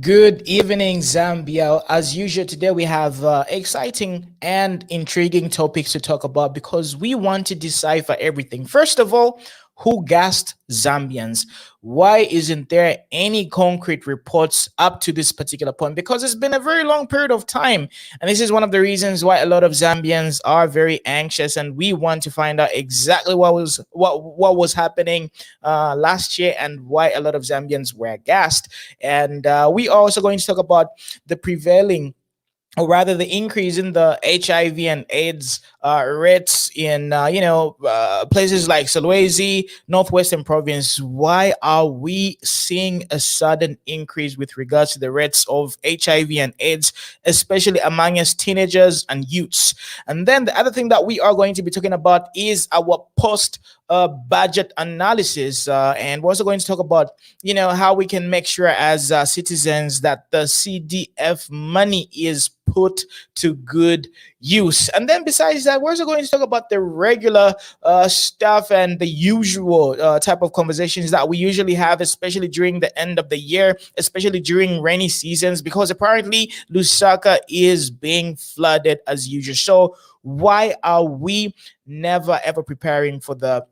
Good evening, Zambia. As usual, today we have exciting and intriguing topics to talk about because we want to decipher everything. First of all, who gassed Zambians? Why isn't there any concrete reports up to this particular point? Because it's been a very long period of time. And this is one of the reasons why a lot of Zambians are very anxious and we want to find out exactly what was happening last year and why a lot of Zambians were gassed. And we are also going to talk about the prevailing or rather the increase in the HIV and AIDS rates in places like Solwezi, Northwestern Province. Why are we seeing a sudden increase with regards to the rates of HIV and AIDS, especially among us teenagers and youths? And then the other thing that we are going to be talking about is our post budget analysis, and we're also going to talk about how we can make sure as citizens that the CDF money is put to good use. And then besides that, we're also going to talk about the regular stuff and the usual type of conversations that we usually have, especially during the end of the year, especially during rainy seasons, because apparently Lusaka is being flooded as usual. So why are we never ever preparing for the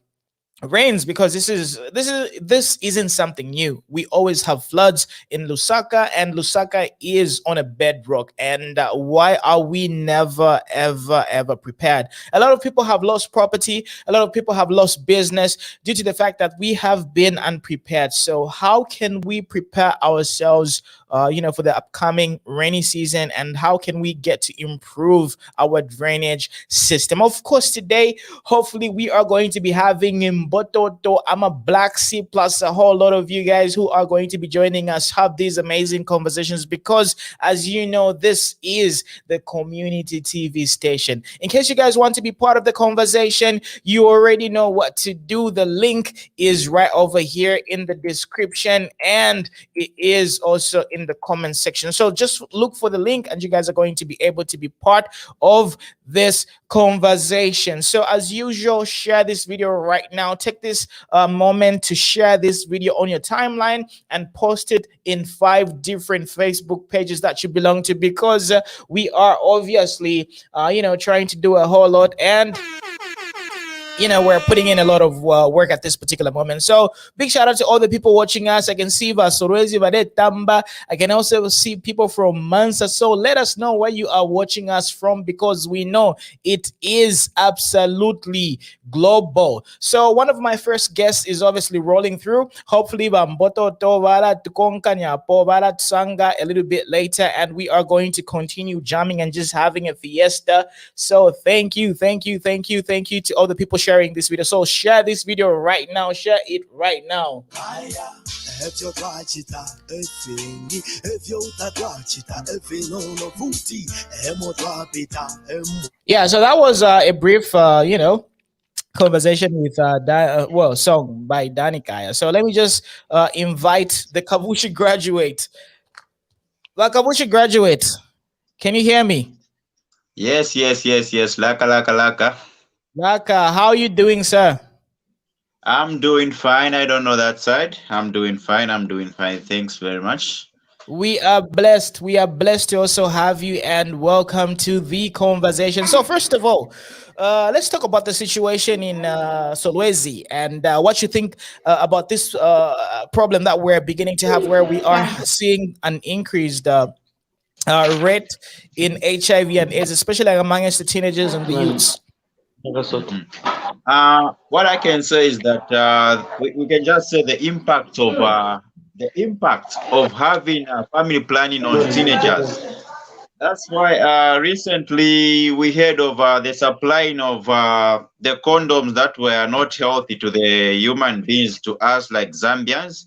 rains? Because this isn't something new. We always have floods in Lusaka, and Lusaka is on a bedrock. And why are we never ever prepared? A lot of people have lost property, a lot of people have lost business due to the fact that we have been unprepared. So how can we prepare ourselves for the upcoming rainy season, and how can we get to improve our drainage system? Of course, today hopefully we are going to be having Mbototo. I'm a Black Sea plus a whole lot of you guys who are going to be joining us have these amazing conversations, because as you know, this is the community TV station. In case you guys want to be part of the conversation, you already know what to do. The link is right over here in the description, and it is also in the comment section. So just look for the link and you guys are going to be able to be part of this conversation. So as usual, share this video right now. Take this moment to share this video on your timeline and post it in 5 different Facebook pages that you belong to, because we are obviously trying to do a whole lot, and we're putting in a lot of work at this particular moment. So big shout out to all the people watching us. I can see Solwezi, Tamba. I can also see people from Mansa. So let us know where you are watching us from, because we know it is absolutely global. So one of my first guests is obviously rolling through. Hopefully Bamboto Tovara Tukonkanya Povara Tsanga a little bit later, and we are going to continue jamming and just having a fiesta. So thank you to all the people sharing this video. So share this video right now. Share it right now. Yeah, so that was a brief conversation with song by Danikaya. So let me just invite the Kavushi graduate. La Kavushi graduate, can you hear me? Yes. Laka. Laka, how are you doing, sir? I'm doing fine. I don't know that side. I'm doing fine. Thanks very much. We are blessed. We are blessed to also have you, and welcome to the conversation. So first of all, let's talk about the situation in Solwezi, and what you think about this problem that we're beginning to have, where we are seeing an increased rate in HIV and AIDS, especially amongst the teenagers and the youths. What I can say is that we can just say the impact of having family planning on teenagers. That's why recently we heard of the supplying of the condoms that were not healthy to the human beings, to us like Zambians.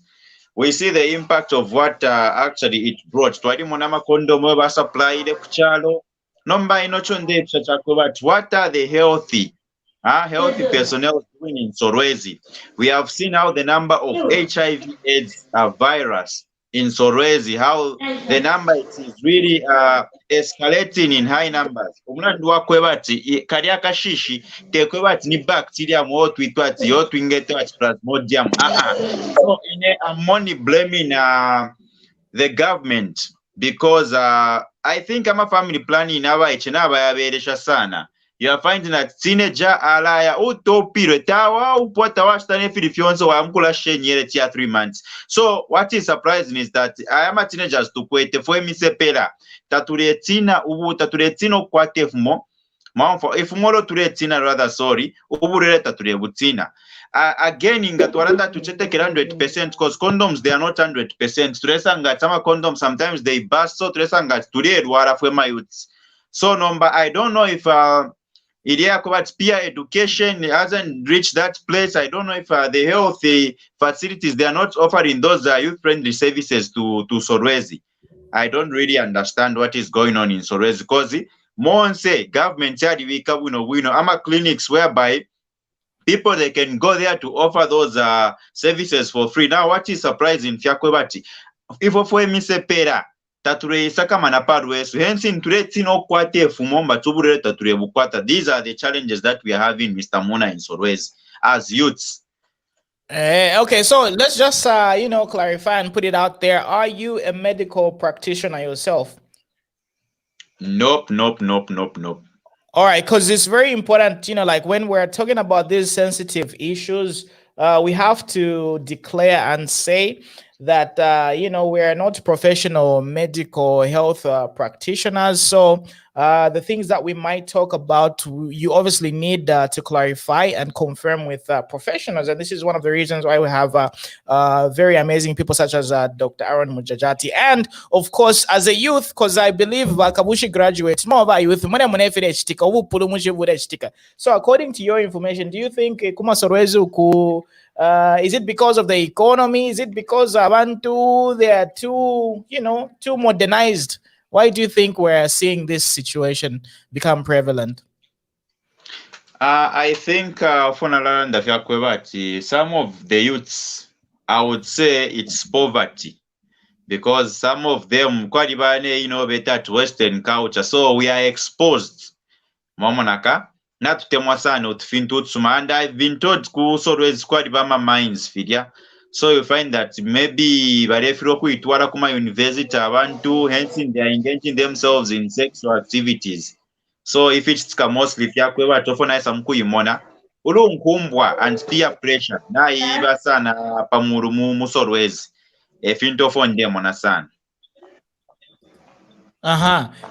We see the impact of what actually it brought. Twali monama condom we supplied kuchalo. Nomba inochonde but what are the healthy personnel doing in Solwezi? We have seen how the number of HIV AIDS virus in Solwezi, how the number is really escalating in high numbers. Omulandu wakwebati kali akashishi tekwebati ni bacteria mo twitwati yo twingete wa plasmodium. So in a money blaming the government, because I think I'm a family planning sana. You are finding that teenager alaya utopiro tawa upota washtane filifionso wa mkula shenyere tia 3 months. So what is surprising is that I am a teenagers to kwete fwe misepela tatuletina ubu tatuletina kwate fumo maonfo ifumolo tuletina rather sorry ubu rele tatulebutina. Again inga tuaranda tuchetekera 100% because condoms they are not 100%. Tulesa nga tama condoms sometimes they burst, so tulesa nga tuled wara fwe mayuts. So number I don't know if peer education hasn't reached that place. I don't know if the health facilities, they are not offering those youth-friendly services to Solwezi. I don't really understand what is going on in Solwezi because more say government ama clinics whereby people they can go there to offer those services for free. Now, what is surprising, Fiakwebati, if ofwe misepera tatureyisaka manaparwesu hence turetino kwate fumomba tuburere taturebukwata. These are the challenges that we are having, Mr. Muna, in Solwezi as youths. Okay, so let's just clarify and put it out there. Are you a medical practitioner yourself? Nope. All right, because it's very important, like when we're talking about these sensitive issues, we have to declare and say that we are not professional medical health practitioners. So the things that we might talk about, you obviously need to clarify and confirm with professionals. And this is one of the reasons why we have very amazing people such as Dr. Aaron Mujajati. And of course, as a youth, because I believe Kabushi graduates more about youth. So according to your information, do you think Kuma Solwezi is it because of the economy? Is it because Abantu they are too modernized? Why do you think we're seeing this situation become prevalent? I think some of the youths, I would say it's poverty, because some of them better Western culture, so we are exposed. Mamonaka. Not temwasano tufintutsuma, and I've been told Solwezi squad bama minds fidya. So you find that maybe barefiro kuitwara kuma university abantu hence they are engaging themselves in sexual activities. So if it's mostly fyakwewa tofona samkuyimona ulunkumbwa and peer pressure na iba sana pamuru mu Solwezi efintofon demona sana.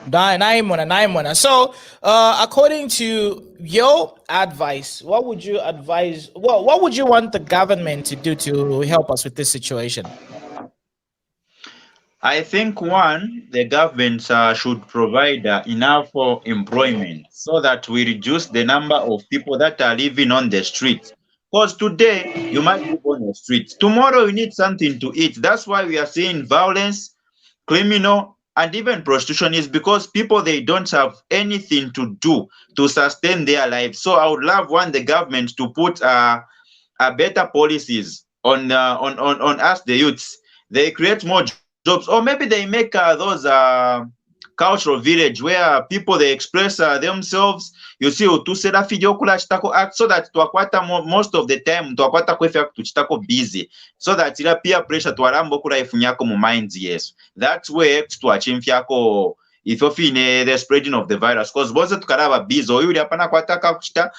Naimona. So, according to your advice, what would you advise? What would you want the government to do to help us with this situation? I think one, the government should provide enough employment so that we reduce the number of people that are living on the street. Because today you might live on the street, tomorrow you need something to eat. That's why we are seeing violence, criminal, and even prostitution, is because people they don't have anything to do to sustain their lives. So I would love the government to put better policies on us the youths. They create more jobs, or maybe they make those cultural village where people they express themselves. You see, utusera video kula chitako act, so that tuakwata most of the time tuakwata kwefya kuchitako busy, so that ila peer pressure tuarambo kula ifunyako mu minds. Yes, that's where tuachimfyako ifofine the spreading of the virus, because both tukaraba busy oyuli apana kwataka kuchita,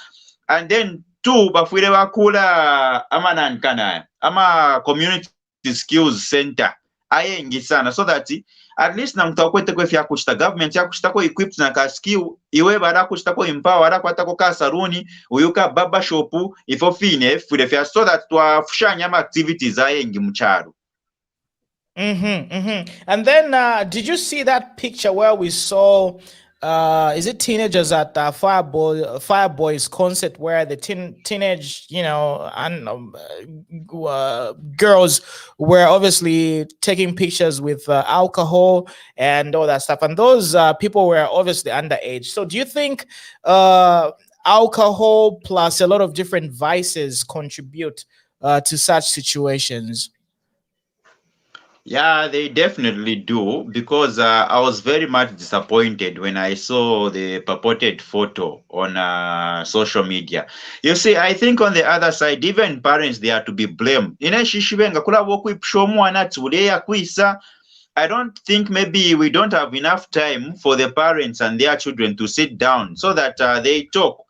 and then two bafwire bakula ama nankana ama community skills center ayengi sana, so that at least na mtakwete kwefya kuchita government ya kuchita ko equipped na ka skill iwe bara kuchita ko empower ara kwata ko ka saluni uyuka baba shop ifofine fure fya, so that twafushanya ma activities ayengi mucharo. And then did you see that picture where we saw is it teenagers at Fireboy's concert, where the teenage girls were obviously taking pictures with alcohol and all that stuff, and those people were obviously underage. So do you think alcohol plus a lot of different vices contribute to such situations? Yeah, they definitely do, because I was very much disappointed when I saw the purported photo on social media. You see, I think on the other side, even parents, they are to be blamed. I don't think maybe we don't have enough time for the parents and their children to sit down so that they talk,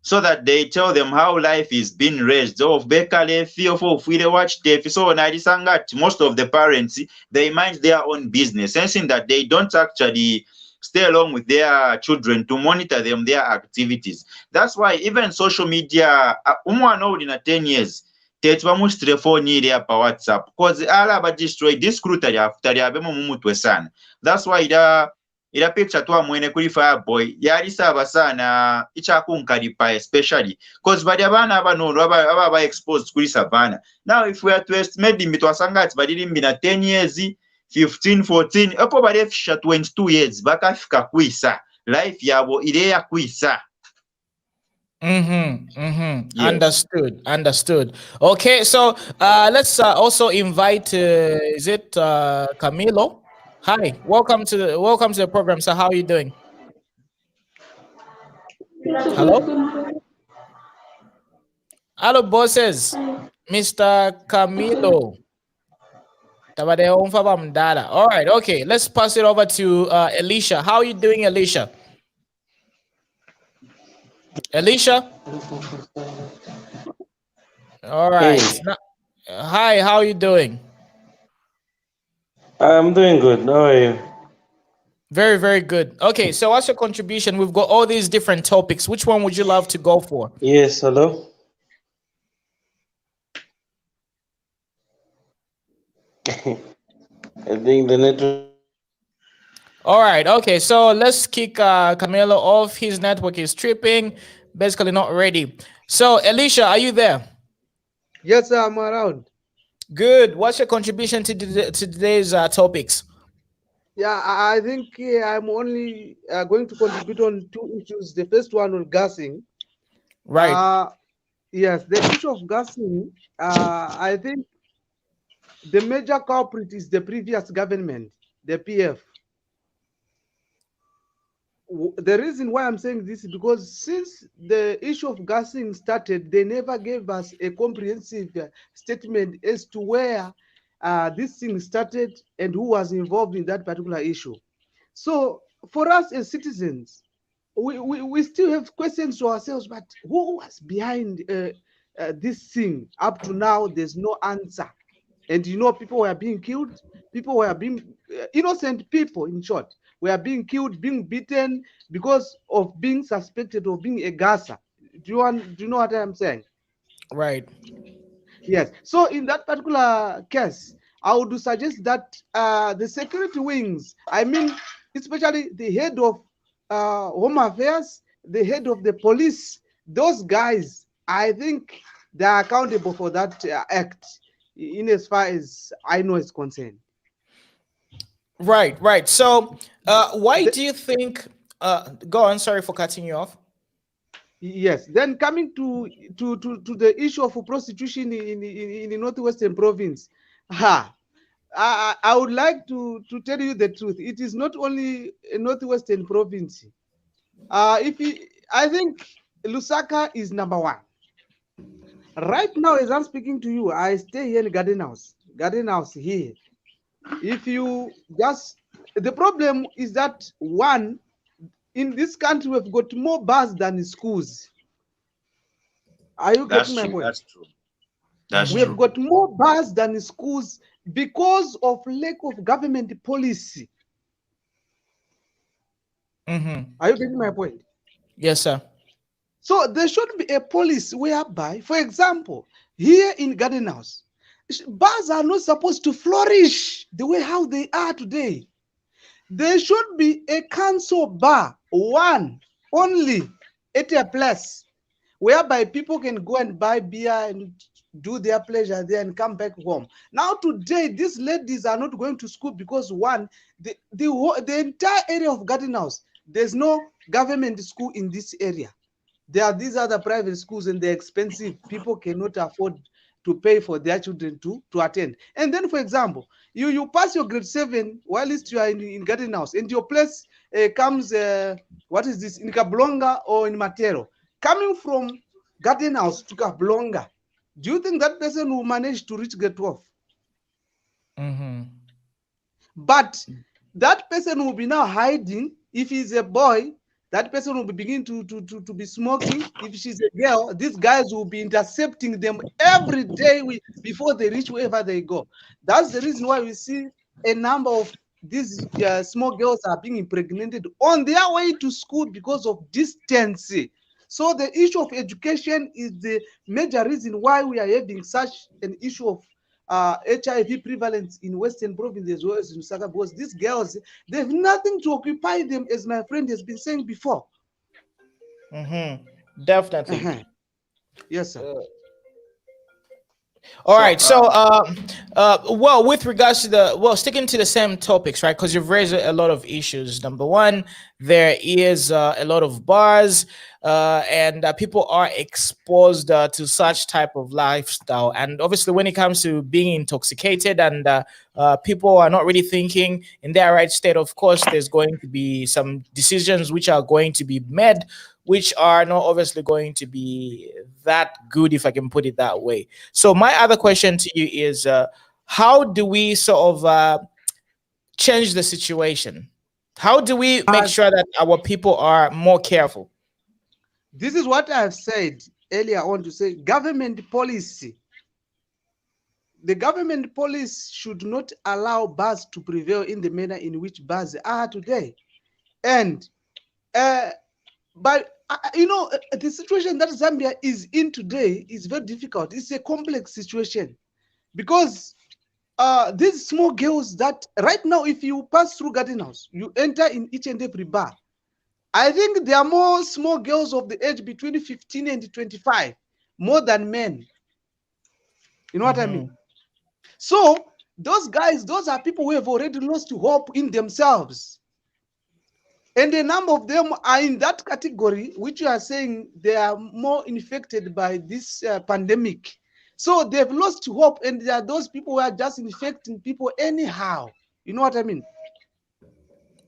so that they tell them how life is being raised. Of Bekale, feel for free watch TV. So Nadisangat, most of the parents, they mind their own business, sensing that they don't actually stay along with their children to monitor them, their activities. That's why even social media, umwana in 10 years, tetwamusitire phone iri apa WhatsApp because ala destroy this crew tali abemo mumutwe sana. That's why ila picture twamwene kuri Fireboy yali saba sana ichakunkalipa especially because bali abana abanono aba exposed kuri savana. Now if we are to estimate mitwasanga ati bali na 10 years 15 14 apo bali fisha 22 years bakafika kwisa life yabo ile ya kwisa. Yes. Understood. Okay, so let's also invite is it Camilo? Hi, welcome to the program. So how are you doing? Hello, bosses. Mr. Camilo. All right, okay, let's pass it over to Alicia. How are you doing, Alicia? All right. Hey. Hi, how are you doing? I'm doing good. How are you? Very, very good. Okay, so what's your contribution? We've got all these different topics. Which one would you love to go for? Yes, hello. I think the network. All right, okay, so let's kick Camilo off. His network is tripping, basically not ready. So, Alicia, are you there? Yes, I'm around. Good. What's your contribution to today's topics? Yeah, I think I'm only going to contribute on two issues. The first one on gassing. Right. Yes, the issue of gassing, I think the major culprit is the previous government, the PF. The reason why I'm saying this is because since the issue of gassing started, they never gave us a comprehensive statement as to where this thing started and who was involved in that particular issue. So for us as citizens, we still have questions to ourselves, but who was behind this thing? Up to now, there's no answer. And you know, people were being killed, people were being innocent people, in short, were being killed, being beaten because of being suspected of being a gasser. Do you know what I'm saying? Right. Yes. So in that particular case, I would suggest that the security wings, I mean, especially the head of Home Affairs, the head of the police, those guys, I think they are accountable for that act, in as far as I know is concerned. Right. So, why do you think? Go on. Sorry for cutting you off. Yes. Then coming to the issue of prostitution in the northwestern province, I would like to tell you the truth. It is not only a northwestern province. I think Lusaka is number one. Right now, as I'm speaking to you, I stay here in Garden House here. If you just, the problem is that one, in this country, we've got more bars than schools. Are you getting my point? That's true. That's we true. have got more bars than schools because of lack of government policy. Are you getting my point? Yes, sir. So there should be a policy whereby, for example, here in Garden House, bars are not supposed to flourish the way how they are today. There should be a council bar, one only, at a place whereby people can go and buy beer and do their pleasure there and come back home. Now today, these ladies are not going to school because one, the entire area of Garden House, there's no government school in this area. These are the private schools and they're expensive. People cannot afford to pay for their children to attend. And then, for example, you pass your grade 7 while you are in Garden House and your place comes, what is this, in Kablonga or in Matero. Coming from Garden House to Kablonga, do you think that person will manage to reach grade 12? But that person will be now hiding. If he's a boy, that person will be begin to be smoking. If she's a girl, these guys will be intercepting them every day before they reach wherever they go. That's the reason why we see a number of these small girls are being impregnated on their way to school because of distance. So the issue of education is the major reason why we are having such an issue of HIV prevalence in Western provinces as well as in Lusaka, because these girls, they have nothing to occupy them, as my friend has been saying before. Definitely. Yes, sir. All right. So, well, with regards to sticking to the same topics, right? Because you've raised a lot of issues. Number one, there is a lot of bars, and people are exposed to such type of lifestyle. And obviously, when it comes to being intoxicated and people are not really thinking in their right state, of course, there's going to be some decisions which are going to be made, which are not obviously going to be that good, if I can put it that way. So my other question to you is, how do we sort of change the situation? How do we make sure that our people are more careful? This is what I have said earlier on, to say government policy. The government policy should not allow bars to prevail in the manner in which bars are today. And but the situation that Zambia is in today is very difficult. It's a complex situation because these small girls that right now, if you pass through Garden House, you enter in each and every bar. I think there are more small girls of the age between 15 and 25, more than men. You know what I mean? So those guys, those are people who have already lost hope in themselves. And a number of them are in that category, which you are saying they are more infected by this pandemic. So they've lost hope, and there are those people who are just infecting people anyhow. You know what I mean?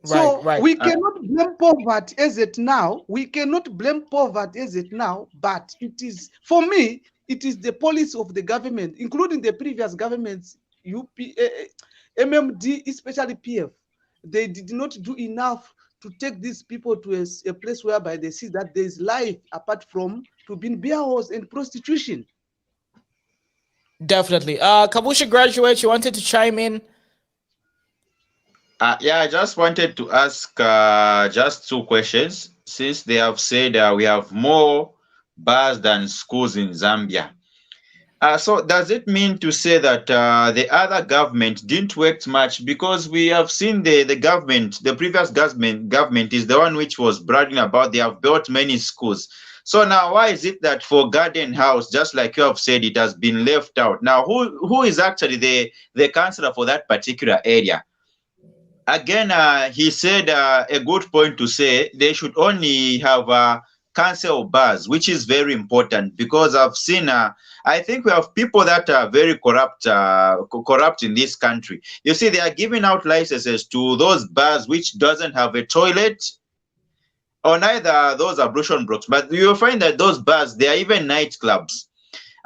So Right. we cannot blame poverty as it now. We cannot blame poverty as it now, but it is, for me, it is the policy of the government, including the previous governments, MMD, especially PF. They did not do enough to take these people to a place whereby they see that there is life apart from to being beer halls and prostitution. Definitely. Kabusha graduate, you wanted to chime in? Yeah, I just wanted to ask just two questions. Since they have said we have more bars than schools in Zambia. So does it mean to say that the other government didn't work much? Because we have seen the government, the previous government is the one which was bragging about they have built many schools. So now why is it that for Garden House, just like you have said, it has been left out? Now, who is actually the councillor for that particular area? Again, he said a good point to say they should only have council bars, which is very important because I've seen, I think we have people that are very corrupt in this country. You see, they are giving out licenses to those bars which doesn't have a toilet or neither those ablution blocks, but you'll find that those bars, they are even nightclubs.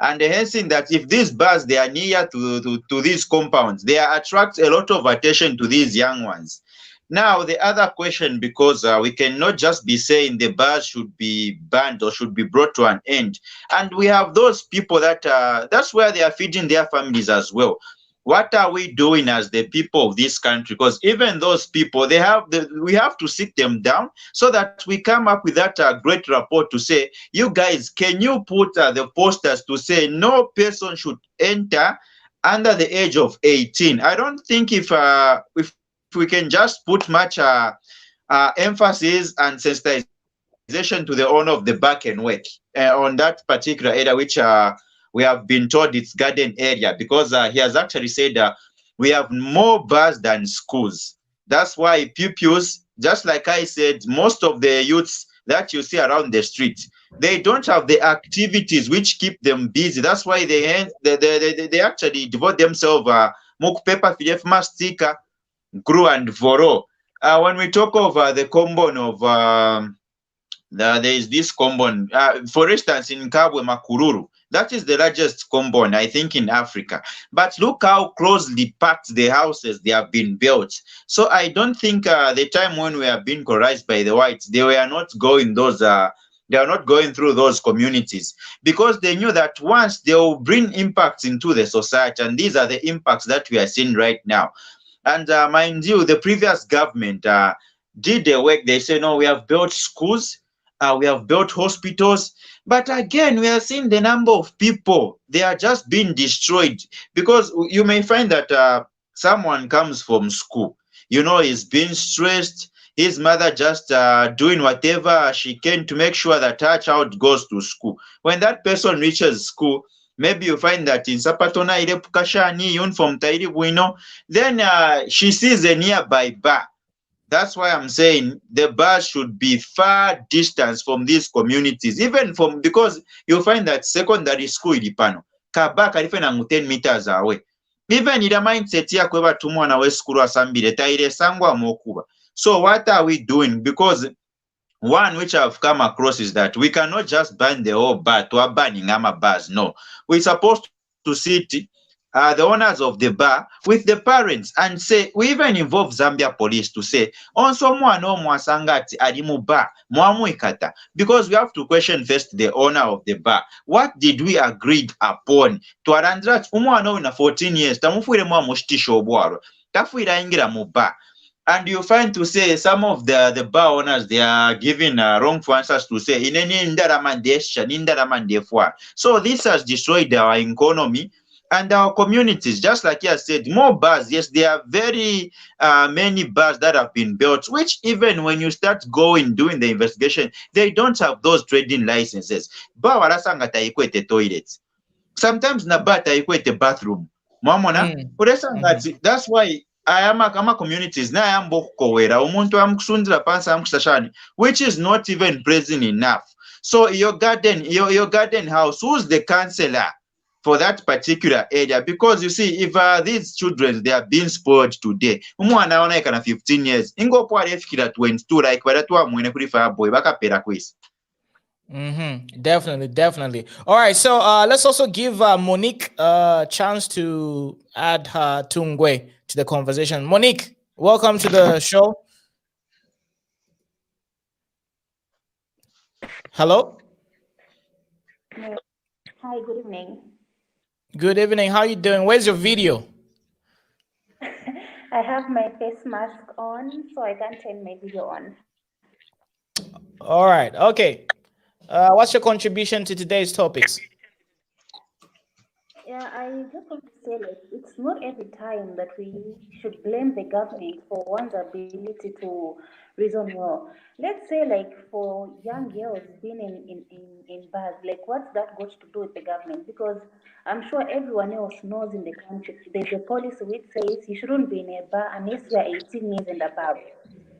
And hence in that if these bars, they are near to these compounds, they attract a lot of attention to these young ones. Now, the other question, because we cannot just be saying the bars should be banned or should be brought to an end. And we have those people that that's where they are feeding their families as well. What are we doing as the people of this country? Because even those people, we have to sit them down so that we come up with that great report to say, you guys, can you put the posters to say no person should enter under the age of 18? I don't think if we can just put much emphasis and sensitization to the owner of the back and work on that particular area, which we have been told it's garden area, because he has actually said we have more bars than schools. That's why pupils, just like I said, most of the youths that you see around the street, they don't have the activities which keep them busy. That's why they actually devote themselves muk paper, filef mastika, Gru and Voro. When we talk of the combon of there is this combon, for instance, in Kabwe Makururu, That is the largest compound, I think, in Africa. But look how closely packed the houses they have been built. So I don't think the time when we are being colonized by the whites, they were not going those. They are not going through those communities because they knew that once they will bring impacts into the society, and these are the impacts that we are seeing right now. And mind you, the previous government did the work. They say, no, we have built schools, we have built hospitals. But again, we are seeing the number of people, they are just being destroyed because you may find that someone comes from school, he's being stressed. His mother just doing whatever she can to make sure that her child goes to school. When that person reaches school, maybe you find that in Sapatona ile pukashani uniform tairi buino, then she sees a nearby bar. That's why I'm saying the bar should be far distance from these communities, even from, because you'll find that secondary school ilipano kaba kalife na 10 meters away. Even ila mindset ya kweba tumwana we skulu asambile taire sangwa mokuba. So what are we doing? Because one which I've come across is that we cannot just ban the whole bar to banning bars. No, we're supposed to sit the owners of the bar with the parents and say, we even involve Zambia police to say, onso mwana omwasanga ati ali mu bar mwamwikata, because we have to question first the owner of the bar. What did we agreed upon? Twarandira ati umwana oyo na 14 years tamufuire mwamushitisha obwaro tafuire ayingira mu bar. And you find to say some of the bar owners, they are giving wrongful answers to say, so this has destroyed our economy and our communities. Just like you said, more bars. Yes, there are very many bars that have been built, which even when you start doing the investigation, they don't have those trading licenses. Bar warasanga taikwete toilets. Sometimes na bar taikwete bathroom. Mwamona? That's why ama communities na ayamba okukowera omuntu amukusundira pansi amukusashani, which is not even present enough. So your garden house, who's the counselor for that particular area? Because you see, if these children, they are being spoiled today, umwana ona kana 15 years ingopo alifikira 22 like baratwa mwene kuri boy bakapera kwisi. Definitely. All right, so let's also give Monique a chance to add her tungwe to the conversation. Monique, welcome to the show. Hello. Hi, good evening. Good evening. How you doing? Where's your video? I have my face mask on, so I can't turn my video on. All right. Okay. What's your contribution to today's topics? Yeah, I just want to say, like, it's not every time that we should blame the government for one's ability to reason well. Let's say, like, for young girls being in bars, like, what's that got to do with the government? Because I'm sure everyone else knows in the country, there's a policy which says you shouldn't be in a bar unless you are 18 years and above.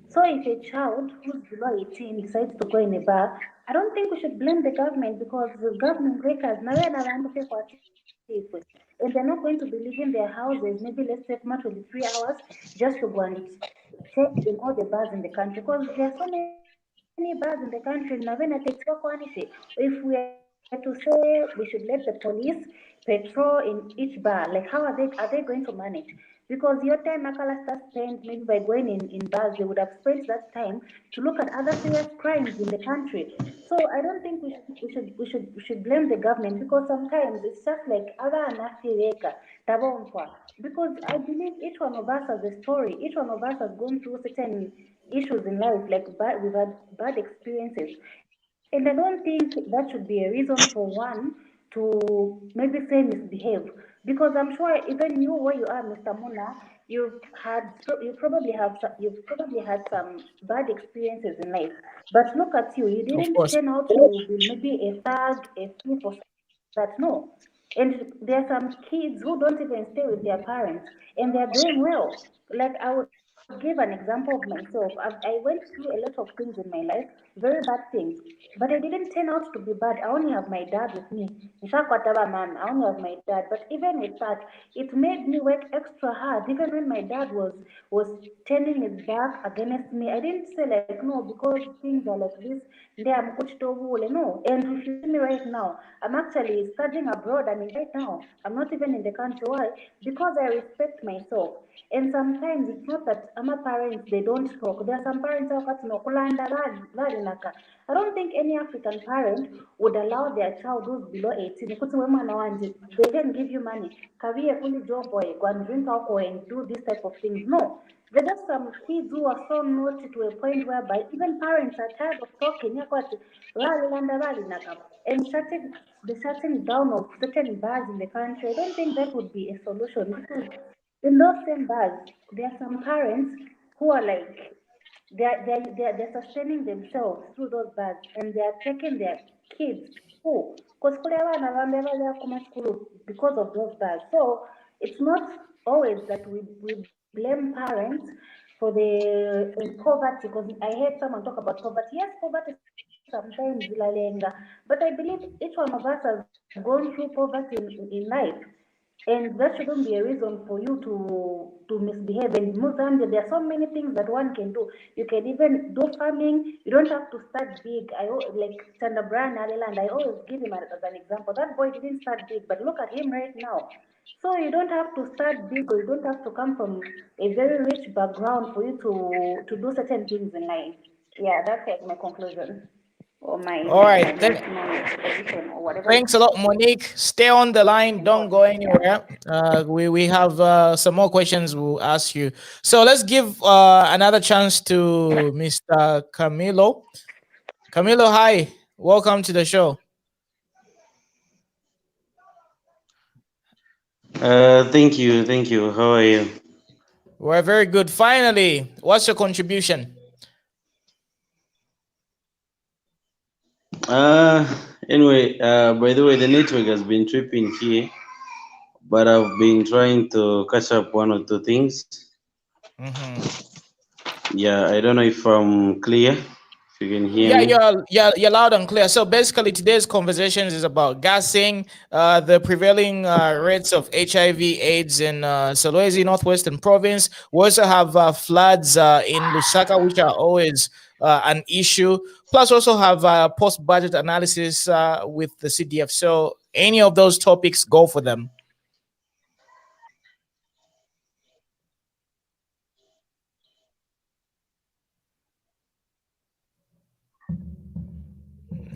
So if a child who's below 18 decides to go in a bar, I don't think we should blame the government, because the government breakers, and they're not going to be leaving their houses, maybe let's say 23 hours, just to go and check in all the bars in the country, because there are so many bars in the country. If we are to say we should let the police patrol in each bar, like how are they going to manage? Because your time Makalasta spent maybe by going in bars, they would have spent that time to look at other serious crimes in the country. So I don't think we should blame the government, because sometimes it's just like other because I believe each one of us has a story. Each one of us has gone through certain issues in life, like we've had bad experiences. And I don't think that should be a reason for one to maybe say misbehave, because I'm sure even you, where you are, Mr. Muna, you've probably had some bad experiences in life. But look at you didn't turn out to be maybe a thug, a thief, or that. No. And there are some kids who don't even stay with their parents, and they're doing well. Like I would give an example of myself. I went through a lot of things in my life, very bad things, but I didn't turn out to be bad. I only have my dad with me. I only have my dad. But even with that, it made me work extra hard. Even when my dad was turning his back against me, I didn't say like no because things are like this. No. And if you see me right now, I'm actually studying abroad. I mean, right now, I'm not even in the country. Why? Because I respect myself. And sometimes it's not that our parents they don't talk. There are some parents who I don't think any African parent would allow their child who's below 18. They can give you money. Career fully job boy, go and drink alcohol and do this type of things. No. There are some kids who are so naughty to a point whereby even parents are tired of talking. And shutting down of certain bars in the country. I don't think that would be a solution because in those same bars, there are some parents who are like they're sustaining themselves through those bars and they are taking their kids to school because because of those bars. So it's not always that we blame parents for the poverty because I heard someone talk about poverty. Yes, poverty sometimes ilalenga, but I believe each one of us has gone through poverty in life. And that shouldn't be a reason for you to misbehave. And in Zambia, there are so many things that one can do. You can even do farming. You don't have to start big. Like Chandabrana Aland, I always give him as an example. That boy didn't start big, but look at him right now. So you don't have to start big, or you don't have to come from a very rich background for you to do certain things in life. Yeah, that's like my conclusion or All right. my position or whatever. Thanks a lot, Monique. Stay on the line. Don't go anywhere. We have some more questions we'll ask you. So let's give another chance to Mr. Camilo. Camilo, hi. Welcome to the show. Thank you, thank you. How are you? We're very good. Finally, what's your contribution? Anyway, by the way, the network has been tripping here, but I've been trying to catch up one or two things. Yeah, I don't know if I'm clear. If you can hear me. You're loud and clear. So basically, today's conversation is about gassing, the prevailing rates of HIV/AIDS in Solwezi, Northwestern Province. We also have floods in Lusaka, which are always an issue. Plus, also have post-budget analysis with the CDF. So any of those topics, go for them.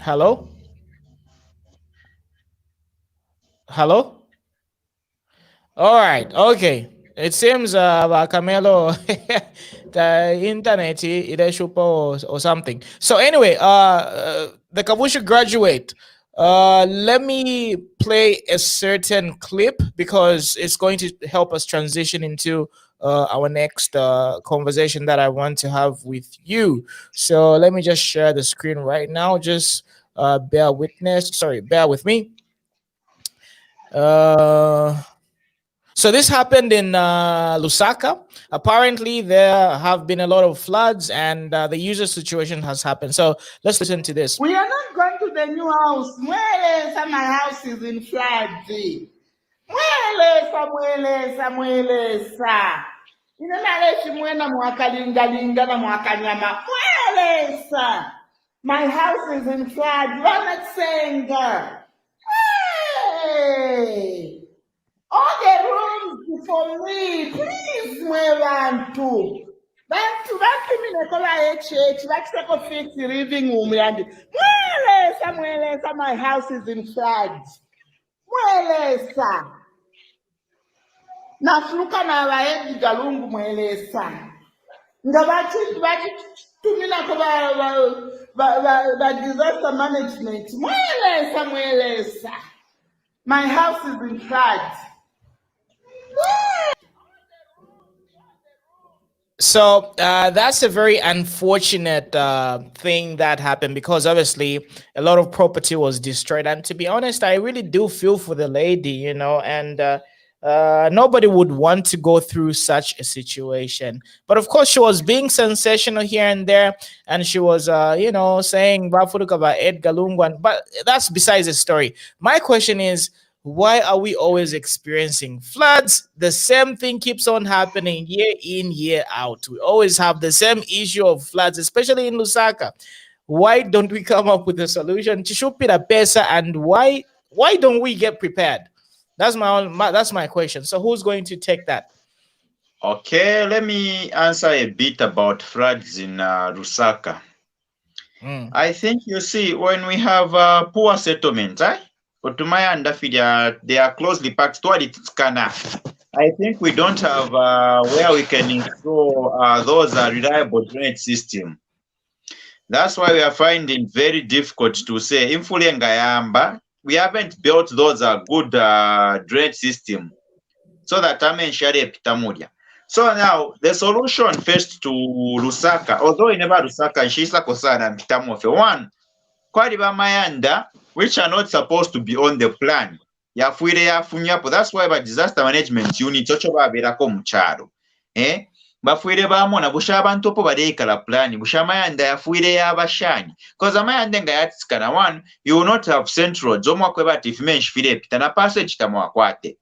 Hello? Hello? All right. Okay. It seems Camelo, the internet or something. So anyway, the Kavusha graduate. Let me play a certain clip because it's going to help us transition into our next conversation that I want to have with you. So let me just share the screen right now. Just bear with me. So this happened in Lusaka. Apparently, there have been a lot of floods, and the user situation has happened. So let's listen to this. We are not going to the new house. My house is in flood. My house is in flood. You are not saying that. Hey! All the rooms before me, please, Mwelantu. Bantu mina HH, bakiseko fix the living room yandi. Mwelesa, my house is in flood. Mwelesa. Nafluka na waendi galungu mwelesa. Ngabati tumina kwa disaster management. Mwelesa. My house is in flood. So that's a very unfortunate thing that happened because obviously a lot of property was destroyed. And to be honest, I really do feel for the lady, and nobody would want to go through such a situation. But of course, she was being sensational here and there, and she was, saying Bafuruka about Edgar Lungwan. But that's besides the story. My question is, why are we always experiencing floods? The same thing keeps on happening year in, year out. We always have the same issue of floods, especially in Lusaka. Why don't we come up with a solution? Chishupira pesa, and why don't we get prepared? That's that's my question. So who's going to take that? Okay, let me answer a bit about floods in Lusaka. I think you see when we have poor settlements, they are closely packed toward it. I think we don't have where we can install those reliable drainage system. That's why we are finding very difficult to say Infulengayamba. We haven't built those good drainage system so that So now the solution first to Lusaka, although in never Lusaka, she's like Osana Pitamofe. One, Kwadiba Mayanda, which are not supposed to be on the plan. That's why by disaster management unit, bafuire bamona busha abantu po badeekala plan busha mayanda yafuire yabashani because amayanda nga yatsikana. One, you will not have central zomwa kweba ati menshi fire pita na passage tamwa kwate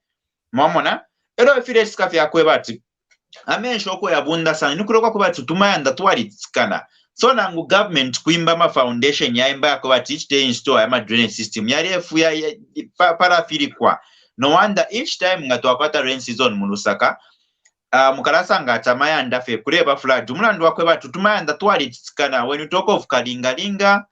mwamona ero fire skafi yakweba ati amenshi okwo yabunda sana nikuloka kweba ati tumayanda twali tsikana. So nangu government kuimba ma foundation yaimba kweba ati each day install ama drainage system yali efu ya parafiri kwa. No wonder each time nga twapata rain season mu Lusaka mukarasanga tamayanda fe kureba flood mulandu wakweba tutumayanda twali tsikana. When you talk of Kalingalinga,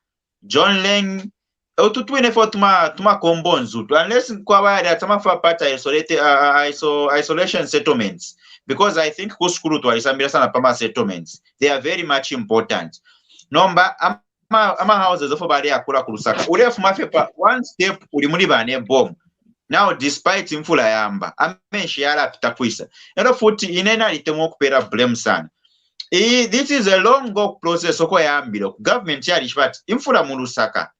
John Leng, ututwine for tuma kombonzu unless kwaba ya tama for part isolated isolation settlements, because I think kuskuru to isambira sana pama settlements, they are very much important. Nomba ama houses of bari akura ku Lusaka urefu mafepa one step uri muri bane bomb. Now, despite imfula yamba, amenshi yala pitakwisa. Ero futi inena litemo kupera blame sana. This is a long go process oko yambiro. Government yali shvat imfula mu Lusaka.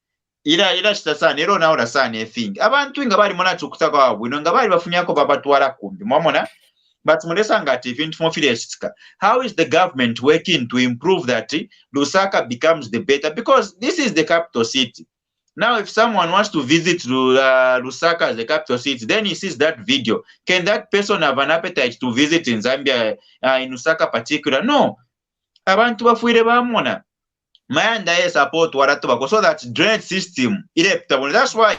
Ila chitasana ero naora sana thing. Abantu inga bali mona chukutaka wabwino nga bali bafunyako babatwala kumbi. Mwamona? But mulesa ngati event mofilesika. How is the government working to improve that Lusaka becomes the better? Because this is the capital city. Now, if someone wants to visit Lusaka as the capital city, then he sees that video. Can that person have an appetite to visit in Zambia, in Lusaka particular? No. Abantu bafuire bamona. Mayanda support waratu so that drainage system. That's why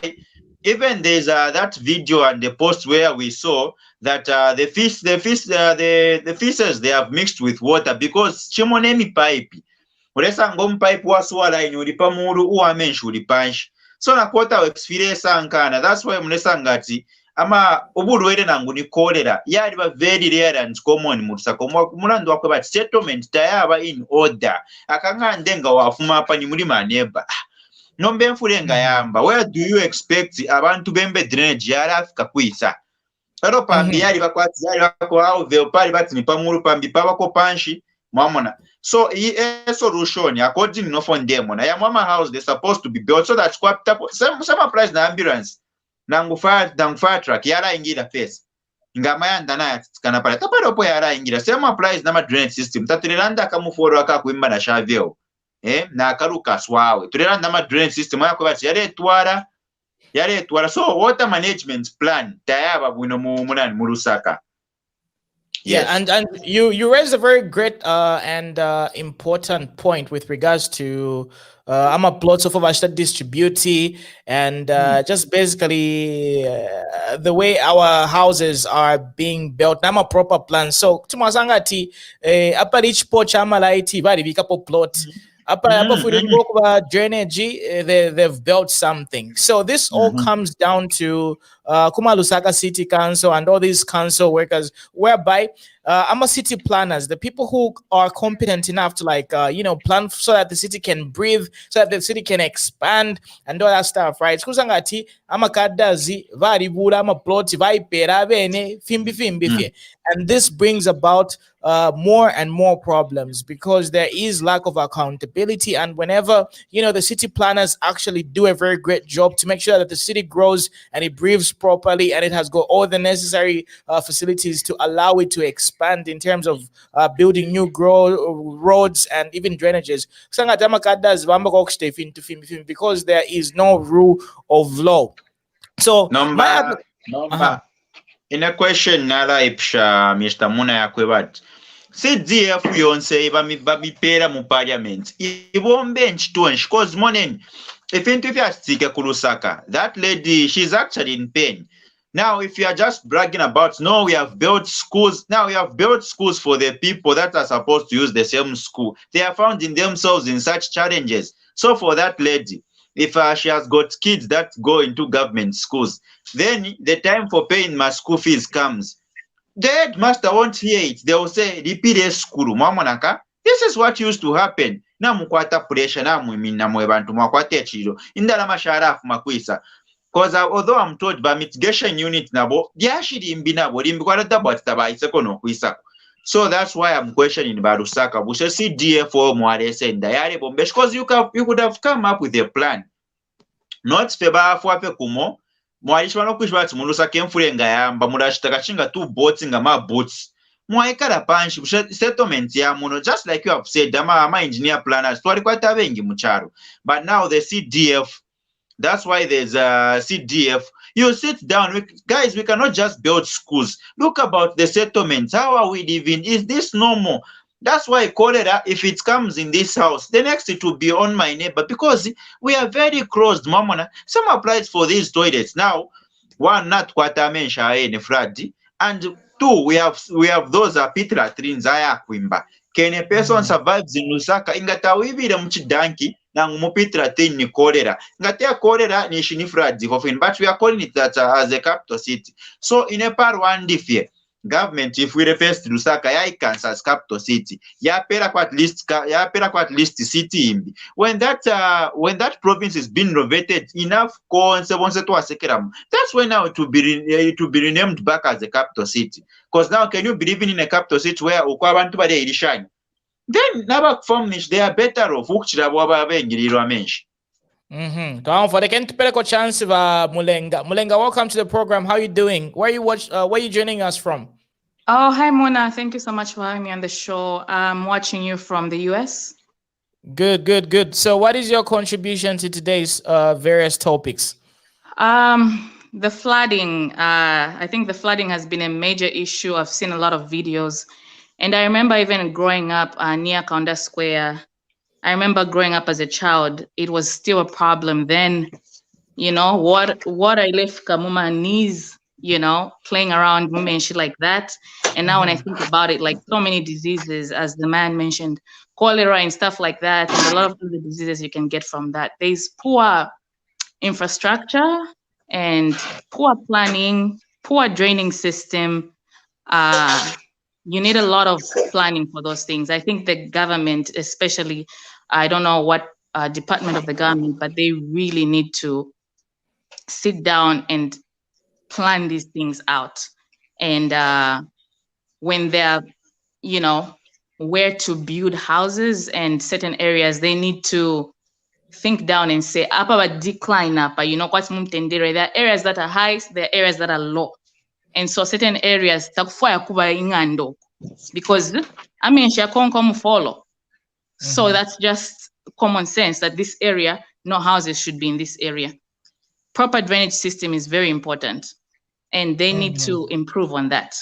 even there's that video and the post where we saw that the fishes they have mixed with water because chimonemi pipe. Ulesa ngom pipe waswala inyulipa muru uwamenshi ulipanshi. So na kwota experience ankana. That's why mulesa ngati ama uburuwele nangu ni cholera. Yaliba very rare and common Lusaka. Mulandu wakwe bati settlement tayaba in order. Akanga ndenga wafuma hapa ni mulima neba. Nombe mfulenga yamba. Where do you expect abantu bembe drainage yala afika kuisa? Ero pambi yaliba kwa hao veopari bati nipa muru pambi pabako panshi. Mwamona. So a solution according no from them na ya mama house they supposed to be built so that some applies na ambulance nangu fire truck yara ingira face ngamayanda na kana pale tapero po yara ingira same applies na drainage system tatiranda kamuforo akakuimba na shaveo na akaruka swawe turenda na drainage system yako bati yare twara so water management plan tayaba bwino mu Lusaka. Yes. Yeah, and you raised a very great and important point with regards to I'm a plot of overstate distributing and just basically the way our houses are being built. I'm a proper plan. So tumasangati upper each poch amalaiti bari bikapo plot. Drainage, they've built something. So this all comes down to Lusaka City Council and all these council workers, whereby I'm a city planners, the people who are competent enough to plan so that the city can breathe, so that the city can expand and all that stuff, right? I'm a kadazi, varibura, I'm a plot, fimbi. And this brings about more and more problems because there is lack of accountability. And whenever, the city planners actually do a very great job to make sure that the city grows and it breathes properly, and it has got all the necessary facilities to allow it to expand in terms of building new roads and even drainages. Because there is no rule of law. So my Nomba, uh-huh. in a question nala ipsha Mr. Muna yakwebat. CDF yonse babipera mu parliament. Ibombe nchituensh cause monen. If you stick ku Lusaka, that lady, she's actually in pain. Now, if you are just bragging about, no, we have built schools. Now we have built schools for the people that are supposed to use the same school. They are finding themselves in such challenges. So for that lady, if she has got kids that go into government schools, then the time for paying my school fees comes. The headmaster won't hear it. They will say, repeat school, mamonaka. This is what used to happen. Na mukwata pressure na mwimina mwe bantu mwakwate chiro. Indala masharafu makwisa. Because although I'm told by mitigation unit nabo, diashiri imbi nabo, limbikwala dabwati tabaiseko no kwisa. So that's why I'm questioning about Lusaka. We should see DFO Mwalese and Diare Bombesh, because you could have come up with a plan. Not feba fwape kumo, mwalishwano kushwati Lusaka mfure ngayamba, mudashitaka chinga 2 boats nga ma boats. Mwaikala panshi, settlement ya muno, just like you have said, ama engineer planners, tuwali kwa tabengi mcharo. But now the CDF, that's why there's a CDF. You sit down, guys, we cannot just build schools. Look about the settlements. How are we living? Is this normal? That's why cholera, if it comes in this house, the next it will be on my neighbor, because we are very closed, mamona. Some applied for these toilets. Now, one, not kwatamensha in Fradi, and 2, we have those pitra trins kwimba. Can a person survives in Lusaka? Ingatawibi mchidanki na mupitra tin ni cholera. Ngatea cholera ni shinifradi hofin, but we are calling it that as a capital city. So in a part one different government, if we refer to Lusaka, ya Kansas capital city, ya pera kwa at least city imbi. When that province is being renovated enough, that's when now it will be renamed back as a capital city. Because now, can you be living in a capital city where ukwabantu bade irishani? Then naba formish, they are better off. For the Kentpeleko chance of Mulenga. Mulenga, welcome to the program. How are you doing? Where are you joining us from? Oh, hi, Mona. Thank you so much for having me on the show. I'm watching you from the US. Good. So what is your contribution to today's various topics? The flooding. I think the flooding has been a major issue. I've seen a lot of videos. And I remember even growing up near Kaunda Square. I remember growing up as a child. It was still a problem then. You know, what I left Kamuma knees, you know, playing around women and shit like that. And now when I think about it, like so many diseases, as the man mentioned, cholera and stuff like that, and a lot of other diseases you can get from that. There's poor infrastructure and poor planning, poor draining system. You need a lot of planning for those things. I think the government, especially, I don't know what department of the government, but they really need to sit down and plan these things out. And when they're, you know, where to build houses and certain areas, they need to think down and say, apa decline up, you know, there are areas that are high, there are areas that are low. And so certain areas, because I mean, she can't follow. So that's just common sense that this area, no houses should be in this area. Proper drainage system is very important, and they need to improve on that.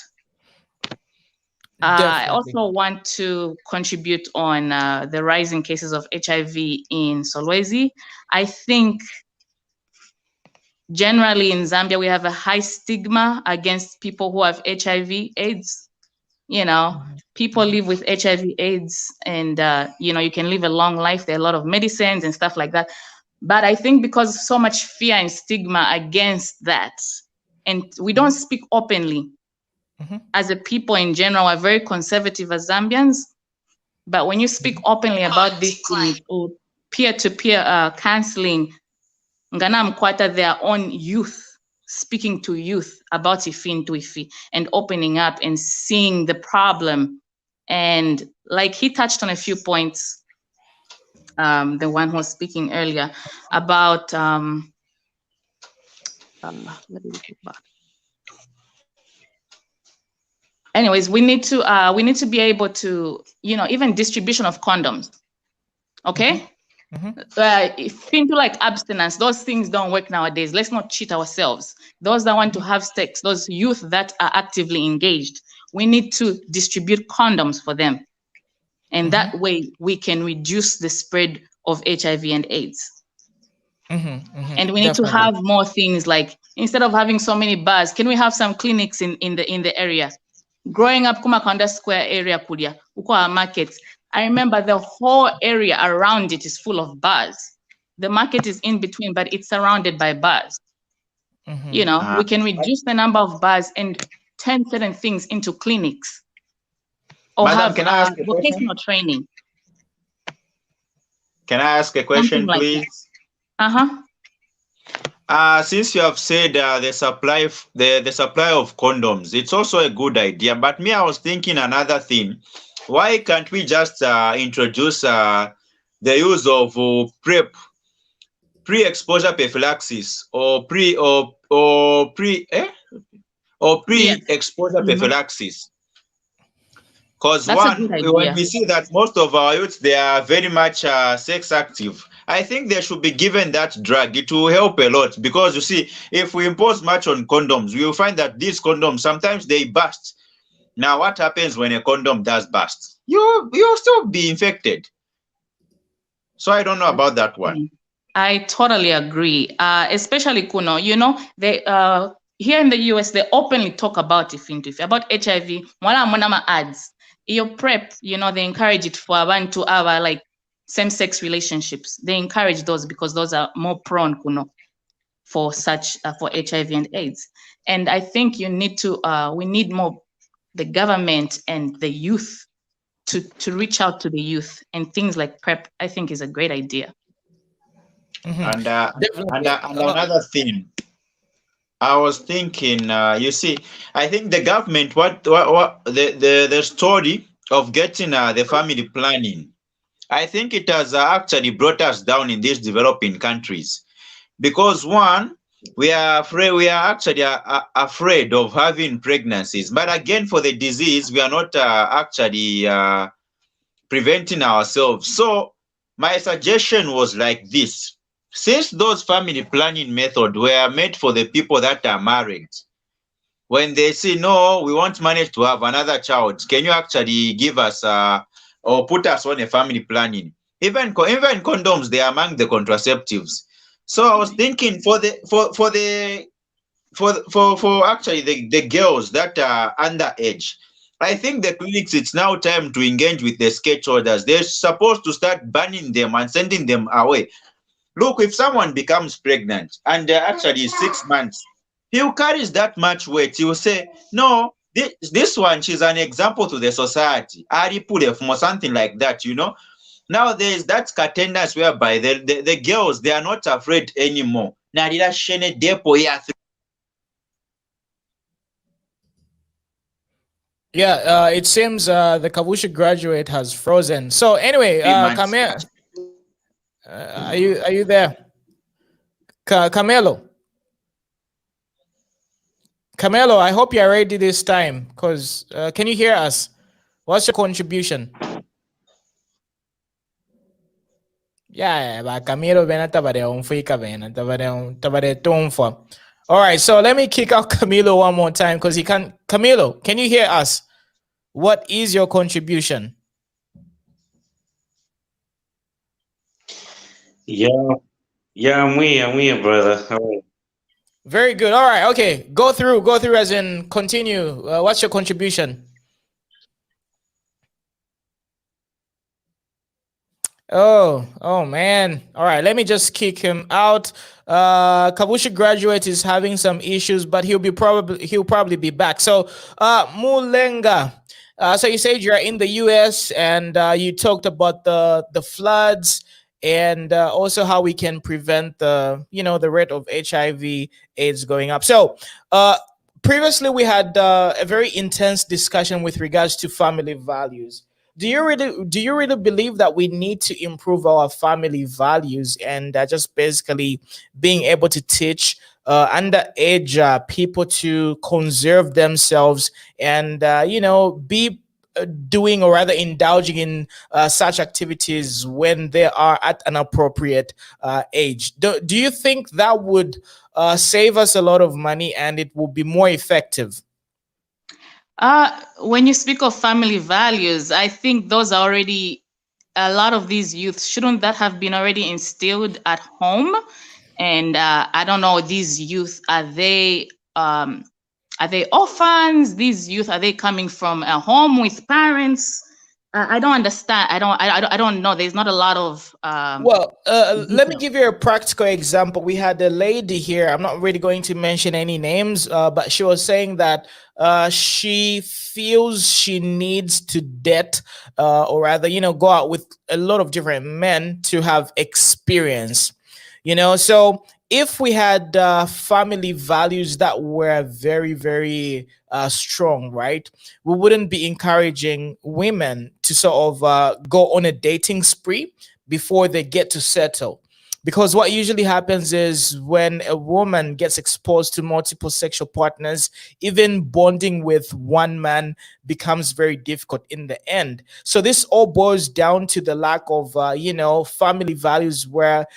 I also want to contribute on the rising cases of HIV in Solwezi. I think generally in Zambia, we have a high stigma against people who have HIV/AIDS. You know, people live with HIV/AIDS, and you know, you can live a long life. There are a lot of medicines and stuff like that. But I think because of so much fear and stigma against that, and we don't speak openly as a people in general, we're very conservative as Zambians. But when you speak openly about this thing, or peer-to-peer counseling, Ngana Mkwata, their own youth, speaking to youth about Ifi and opening up and seeing the problem. And like he touched on a few points, the one who was speaking earlier about Where did it go back? Anyways, we need to be able to, even distribution of condoms. Okay. If into like abstinence, those things don't work nowadays. Let's not cheat ourselves. Those that want to have sex, those youth that are actively engaged, we need to distribute condoms for them. And that way we can reduce the spread of HIV and AIDS. And we need to have more things, like instead of having so many bars, can we have some clinics in the area? Growing up, Kumakanda Square area, Kudia, Ukwa markets. I remember the whole area around it is full of bars. The market is in between, but it's surrounded by bars. We can reduce the number of bars and turn certain things into clinics. Or Madam, have can I ask a vocational training. Can I ask a question, Something please? Like Since you have said the supply of condoms, it's also a good idea. But me, I was thinking another thing. Why can't we just introduce the use of pre-exposure prophylaxis or pre-exposure prophylaxis? Because when we see that most of our youths, they are very much sex active, I think they should be given that drug. It will help a lot, because you see, if we impose much on condoms, we will find that these condoms, sometimes they burst. Now, what happens when a condom does burst? You'll still be infected. So I don't know about that one. I totally agree. Especially Kuno, they here in the US, they openly talk about about HIV. Wala ads. Your PrEP, they encourage it for abantu to have like same-sex relationships. They encourage those because those are more prone, for such for HIV and AIDS. And I think we need more, the government and the youth to reach out to the youth, and things like PrEP, I think, is a great idea. And another thing, I was thinking, you see, I think the government, the story of getting the family planning, I think it has actually brought us down in these developing countries, because one, we are actually afraid of having pregnancies. But again, for the disease, we are not actually preventing ourselves. So my suggestion was like this. Since those family planning methods were made for the people that are married, when they say, no, we won't manage to have another child, can you actually give us or put us on a family planning? Even condoms, they are among the contraceptives. So I was thinking for actually the girls that are underage, I think the clinics, it's now time to engage with the sketch orders. They're supposed to start banning them and sending them away. Look, if someone becomes pregnant and actually 6 months, he carries that much weight. He will say, no, this one, she's an example to the society. Or something like that, Now there's that attendance whereby the girls, they are not afraid anymore. Yeah, it seems the Kavushi graduate has frozen. So anyway, Camille, are you there? Camelo, I hope you're ready this time, because can you hear us? What's your contribution? Yeah, but Camilo all right, so let me kick out Camilo one more time, because Camilo, can you hear us? What is your contribution? Yeah, I'm here, brother. How are you? Very good. All right, okay. Go through as in continue. What's your contribution? Oh man. All right, let me just kick him out. Kabushi graduate is having some issues, but he'll probably be back. So Mulenga, so you said you're in the US, and you talked about the floods, and also how we can prevent the rate of HIV AIDS going up. So previously we had a very intense discussion with regards to family values. Do you really believe that we need to improve our family values and just basically being able to teach underage people to conserve themselves and be doing or rather indulging in such activities when they are at an appropriate age. Do you think that would save us a lot of money and it will be more effective? When you speak of family values, I think those are already a lot of these youth. Shouldn't that have been already instilled at home? And I don't know, these youth, are they orphans? These youth, are they coming from a home with parents? I don't understand. I don't know. There's not a lot of Well, let me detail. give you a practical example. We had a lady here. I'm not really going to mention any names, but she was saying that she feels she needs to date, or rather, go out with a lot of different men to have experience. So if we had family values that were very, very strong, right, we wouldn't be encouraging women to sort of go on a dating spree before they get to settle. Because what usually happens is when a woman gets exposed to multiple sexual partners, even bonding with one man becomes very difficult in the end. So this all boils down to the lack of, family values where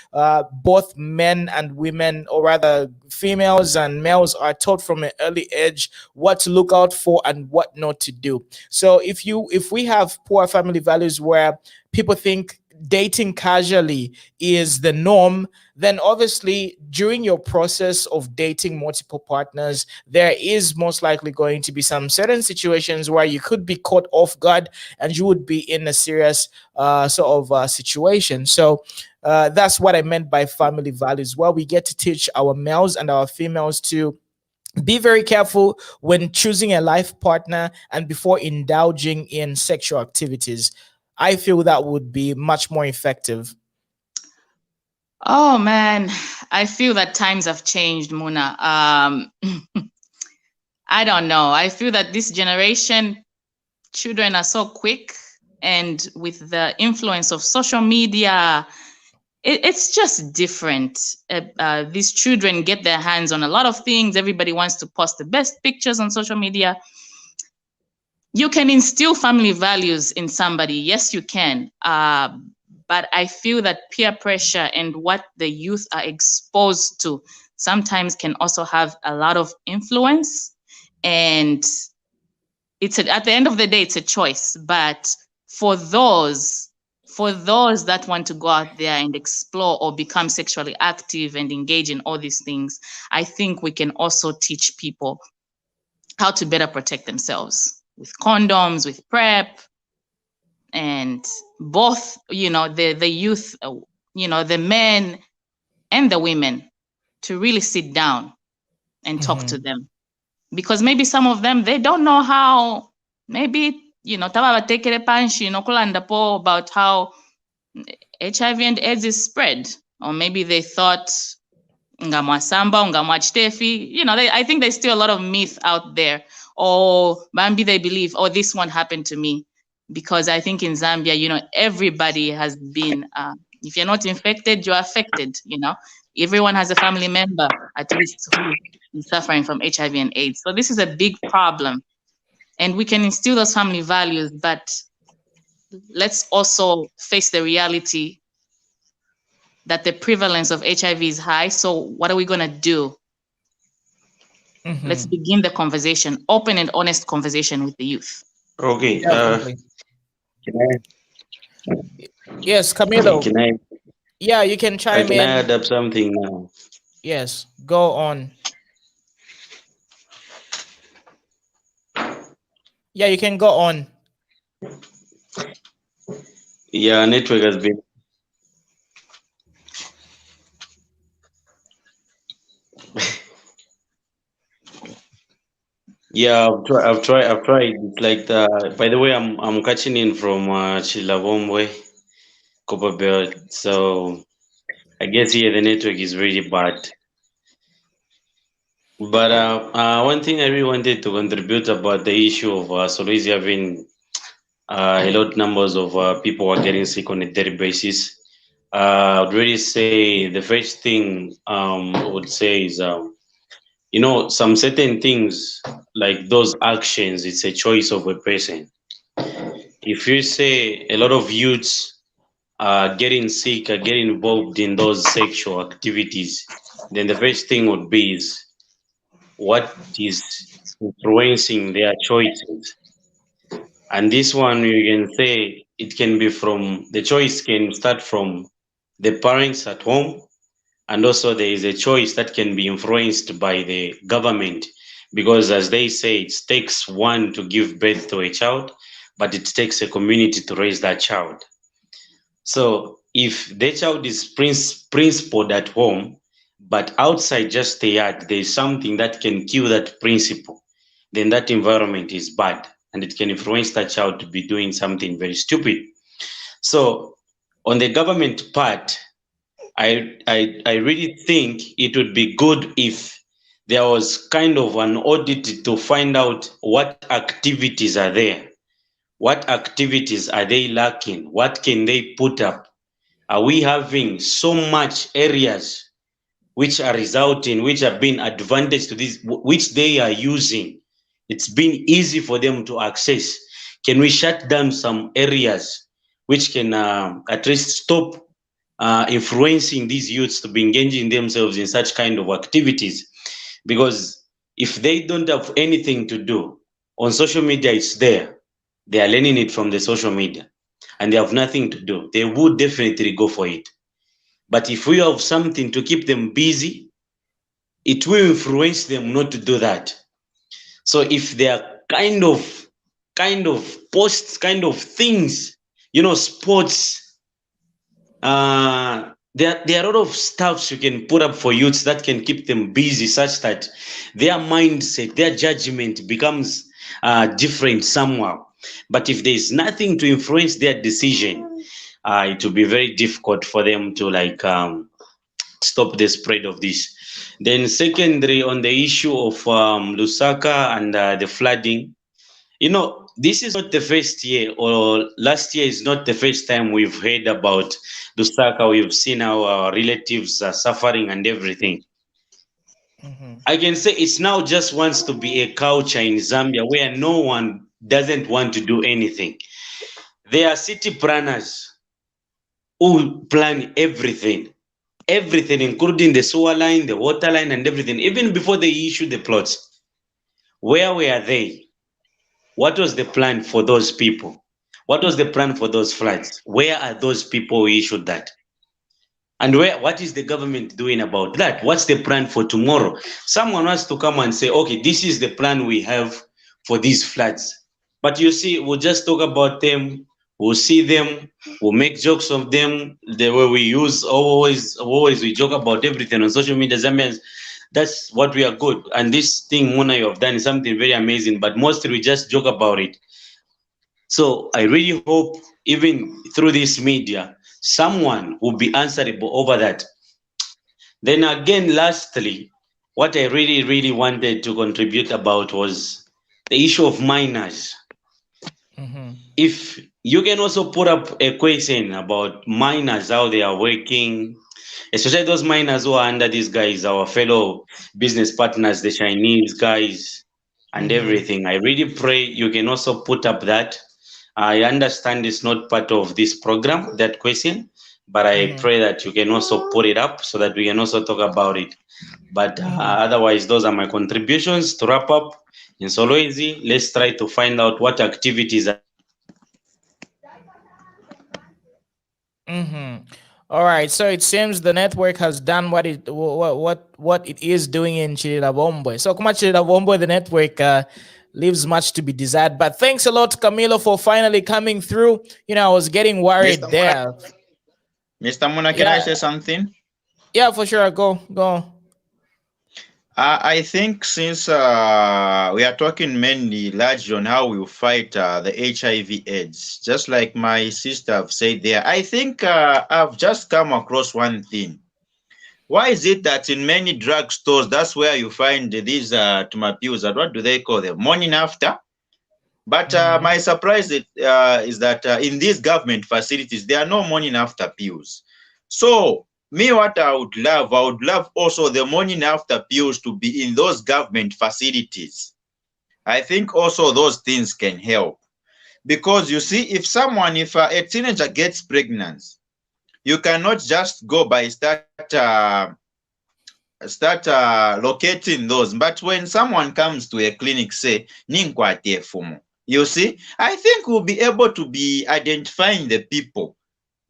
both men and women, or rather females and males, are taught from an early age what to look out for and what not to do. So if we have poor family values where people think dating casually is the norm, then obviously during your process of dating multiple partners, there is most likely going to be some certain situations where you could be caught off guard and you would be in a serious sort of situation. So that's what I meant by family values, where we get to teach our males and our females to be very careful when choosing a life partner and before indulging in sexual activities. I feel that would be much more effective. Oh man, I feel that times have changed, Muna. I don't know. I feel that this generation, children are so quick, and with the influence of social media, it's just different. These children get their hands on a lot of things. Everybody wants to post the best pictures on social media. You can instill family values in somebody. Yes, you can. But I feel that peer pressure and what the youth are exposed to sometimes can also have a lot of influence. And at the end of the day, it's a choice. But for those that want to go out there and explore or become sexually active and engage in all these things, I think we can also teach people how to better protect themselves with condoms, with PrEP, and both, the youth, the men and the women, to really sit down and talk to them. Because maybe some of them, they don't know how, maybe, taba batekere panshi nokulanda po about how HIV and AIDS is spread. Or maybe they thought ngamwasamba, ngamwachitefi. I think there's still a lot of myth out there. Or maybe they believe, oh, this one happened to me. Because I think in Zambia, everybody has been, if you're not infected, you're affected, Everyone has a family member, at least, who is suffering from HIV and AIDS. So this is a big problem. And we can instill those family values, but let's also face the reality that the prevalence of HIV is high. So what are we going to do? Let's begin the conversation, open and honest conversation with the youth. Okay. Yes, Camilo. Can I? Yeah, you can chime Can I in. add up something now? Yes, go on. Yeah, you can go on. Yeah, network has been. Yeah, I've tried. It's like by the way, I'm catching in from Chilavombwe, Copperbelt. So I guess here the network is really bad. But one thing I really wanted to contribute about the issue of Solwezi having a lot numbers of people who are getting sick on a daily basis. I would really say the first thing I would say is You know, some certain things like those actions, it's a choice of a person. If you say a lot of youths are getting sick, are getting involved in those sexual activities, then the first thing would be is what is influencing their choices. And this one, you can say it can be from the choice can start from the parents at home, and also there is a choice that can be influenced by the government, because as they say, it takes one to give birth to a child, but it takes a community to raise that child. So if the child is principled at home, but outside just the yard, there's something that can kill that principle, then that environment is bad and it can influence that child to be doing something very stupid. So on the government part, I really think it would be good if there was kind of an audit to find out what activities are there, what activities are they lacking, what can they put up. Are we having so much areas which are resulting, which have been advantage to this, which they are using? It's been easy for them to access. Can we shut down some areas which can at least stop influencing these youths to be engaging themselves in such kind of activities? Because if they don't have anything to do, on social media it's there. They are learning it from the social media and they have nothing to do. They would definitely go for it. But if we have something to keep them busy, it will influence them not to do that. So if there are kind of posts, kind of things, you know, sports, there are a lot of stuffs you can put up for youths that can keep them busy, such that their mindset, their judgment becomes different somehow. But if there's nothing to influence their decision, it will be very difficult for them to stop the spread of this. Then secondary, on the issue of Lusaka and the flooding, you know, this is not the first year, or last year is not the first time we've heard about Lusaka. We've seen our relatives suffering and everything. I can say it's now just wants to be a culture in Zambia where no one doesn't want to do anything. There are city planners who plan everything, including the sewer line, the water line, and everything, even before they issue the plots. Where were they? What was the plan for those people? What was the plan for those floods? Where are those people who issued that? And what is the government doing about that? What's the plan for tomorrow? Someone wants to come and say, okay, this is the plan we have for these floods. But you see, we'll just talk about them, we'll see them, we'll make jokes of them, the way we use, always we joke about everything on social media. Zambians, that's what we are good. And this thing, Mona, you have done is something very amazing, but mostly we just joke about it. So I really hope, even through this media, someone will be answerable over that. Then again, lastly, what I really wanted to contribute about was the issue of minors. If you can also put up a question about minors, how they are working, especially those minors who are under these guys, our fellow business partners, the Chinese guys, and everything. I really pray you can also put up that. I understand it's not part of this program, that question, but I pray that you can also put it up so that we can also talk about it. But otherwise, those are my contributions to wrap up. In Solwezi, let's try to find out what activities are. All right, so it seems the network has done what it is doing in Chilavombwe. So kuma Chilavombwe, the network leaves much to be desired. But thanks a lot, Camilo, for finally coming through. You know, I was getting worried there. Mr. Muna, can I say something? Yeah, for sure. Go. I think since we are talking mainly largely on how we fight the HIV/AIDS, just like my sister have said there, I think I've just come across one thing. Why is it that in many drug stores, that's where you find these pills, what do they call them? Morning after. But my surprise is that in these government facilities, there are no morning after pills. So Me, what I would love also the morning after pills to be in those government facilities. I think also those things can help. Because you see, if a teenager gets pregnant, you cannot just go by start locating those. But when someone comes to a clinic, say, "Ninkwate fumo," you see, I think we'll be able to be identifying the people.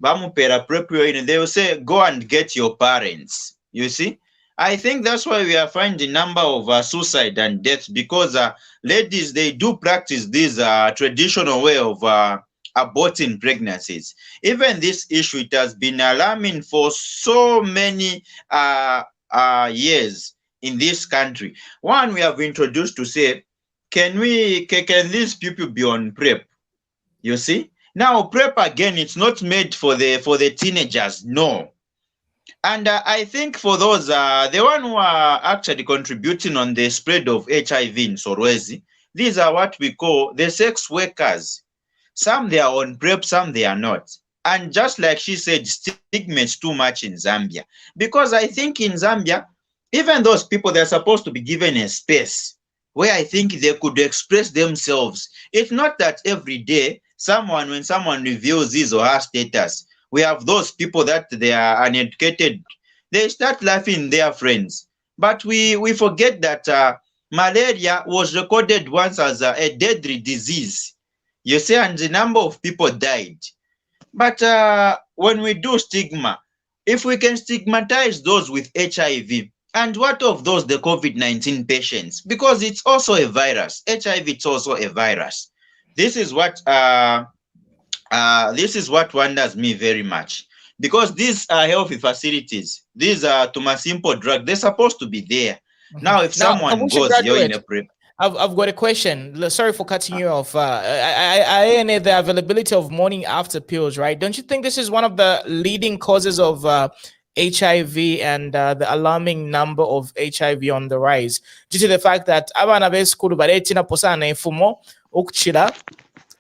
They will say, "Go and get your parents." You see, I think that's why we are finding number of suicide and deaths, because ladies, they do practice this traditional way of aborting pregnancies. Even this issue, it has been alarming for so many years in this country. One, we have introduced to say, can these people be on PrEP? You see, now PrEP again, it's not made for the teenagers, no. And I think for those the one who are actually contributing on the spread of HIV in Solwezi, these are what we call the sex workers. Some they are on PrEP, some they are not. And just like she said, stigma is too much in Zambia. Because I think in Zambia, even those people, they're supposed to be given a space where I think they could express themselves. It's not that every day, when someone reveals his or her status, we have those people that they are uneducated, they start laughing their friends. But we forget that malaria was recorded once as a deadly disease. You see, and the number of people died. But when we do stigma, if we can stigmatize those with HIV, and what of those, the COVID-19 patients? Because it's also a virus. HIV, it's also a virus. This is what wonders me very much. Because these are healthy facilities. These are, to my simple drug, they're supposed to be there. Now, if someone goes, you're in a PrEP. I've got a question. Sorry for cutting you off. I know the availability of morning after pills, right? Don't you think this is one of the leading causes of HIV and the alarming number of HIV on the rise, due to the fact that abana b'eskulu baretina posana enfumo okukira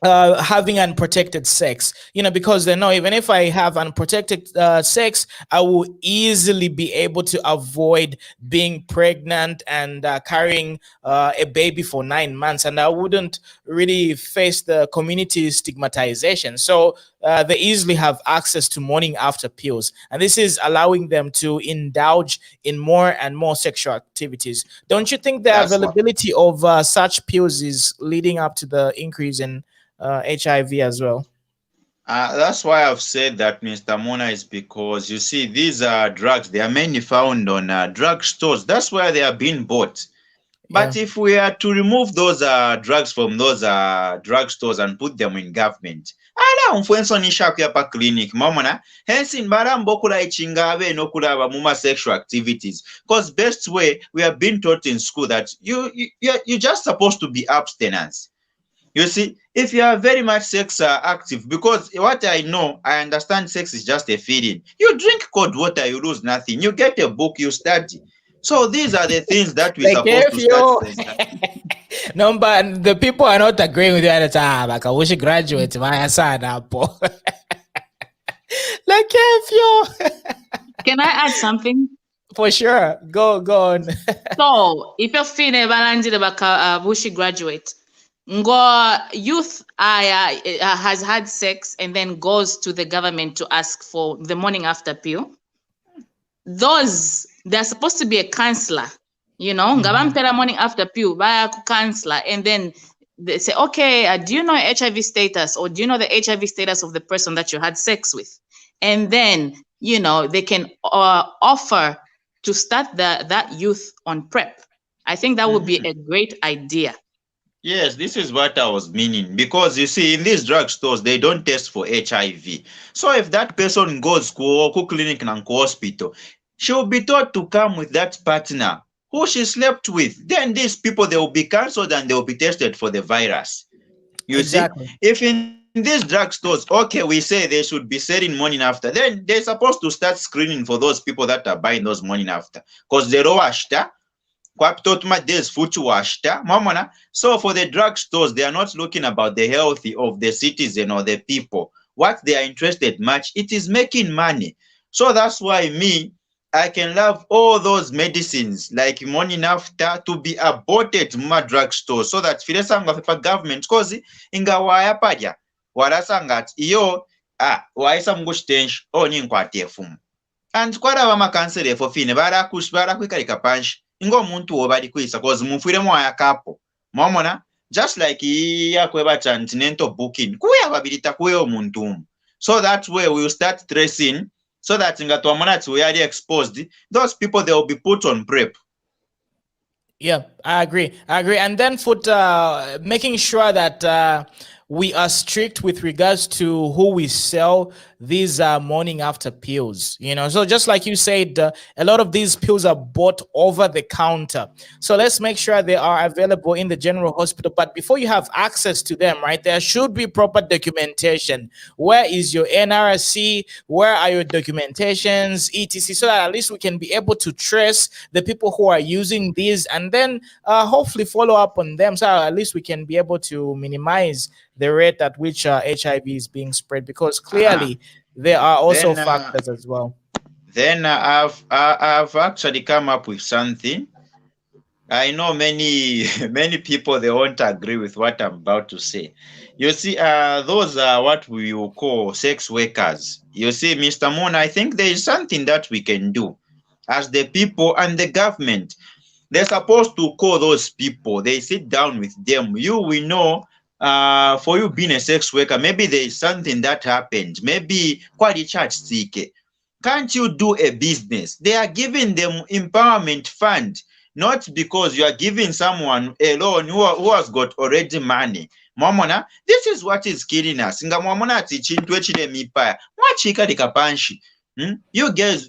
having unprotected sex, because they know even if I have unprotected sex, I will easily be able to avoid being pregnant and carrying a baby for 9 months, and I wouldn't really face the community stigmatization. So they easily have access to morning after pills, and this is allowing them to indulge in more and more sexual activities. Don't you think the availability of such pills is leading up to the increase in HIV as well? That's why I've said that, Mr. Mona, is because you see, these drugs, they are mainly found on drug stores. That's where they are being bought. But if we are to remove those drugs from those drug stores and put them in government, clinic mamona hence in barambokula ichingabe no kulaba muma sexual activities, because best way we have been taught in school that you're just supposed to be abstinence. You see, if you are very much sex active, because what I understand sex is just a feeling. You drink cold water, you lose nothing. You get a book, you study. So these are the things that we're supposed to start. No, but the people are not agreeing with you at the time. Like, I wish you graduate. My son, like, if you Can I add something? For sure. Go on. So, if you're feeling about Bushi graduate, youth has had sex and then goes to the government to ask for the morning after pill. They're supposed to be a counselor, morning after pill by a counselor, and then they say, okay, do you know HIV status, or do you know the HIV status of the person that you had sex with? And then they can offer to start that youth on PrEP. I think that would be a great idea. Yes, this is what I was meaning, because you see, in these drug stores, they don't test for HIV. So if that person goes to clinic and hospital, she'll be taught to come with that partner who she slept with. Then these people, they will be cancelled and they will be tested for the virus. You see, if in these drug stores, okay, we say they should be selling morning after, then they're supposed to start screening for those people that are buying those morning after, because they're ashta. So for the drug stores, they are not looking about the health of the citizen or the people. What they are interested much, it is making money. So that's why I can love all those medicines like morning after to be aborted muma drugstore so that filesanga fepa government cause inga waya padya warasanga ati iyo waisa mungu chitenshi oni nkwati efumu and kwarava makanseri efo fine varakwikalika panshi ingo muntu wo bali kwisa cause mufwire mwaya kapo momona just like yakwebata ntinento booking kuya babirita kuyo muntu so that way we will start tracing so that ingatwamona we are exposed those people they will be put on prep. Yeah, I agree. And then for making sure that we are strict with regards to who we sell these morning after pills, so just like you said, a lot of these pills are bought over the counter, so let's make sure they are available in the general hospital. But before you have access to them, right, there should be proper documentation. Where is your NRC? Where are your documentations, etc, so that at least we can be able to trace the people who are using these and then hopefully follow up on them, so at least we can be able to minimize the rate at which HIV is being spread, because clearly there are also factors as well. Then I've actually come up with something. I know many people, they won't agree with what I'm about to say. You see, those are what we will call sex workers. You see, Mr. Moon, I think there is something that we can do as the people and the government. They're supposed to call those people. They sit down with them. We know for you being a sex worker, maybe there is something that happened. Maybe quality charge seek. Can't you do a business? They are giving them empowerment fund, not because you are giving someone a loan who has got already money. Momona, this is what is killing us. Nga momona tichintu echile mipaya. Mwachika likapanshi. You girls,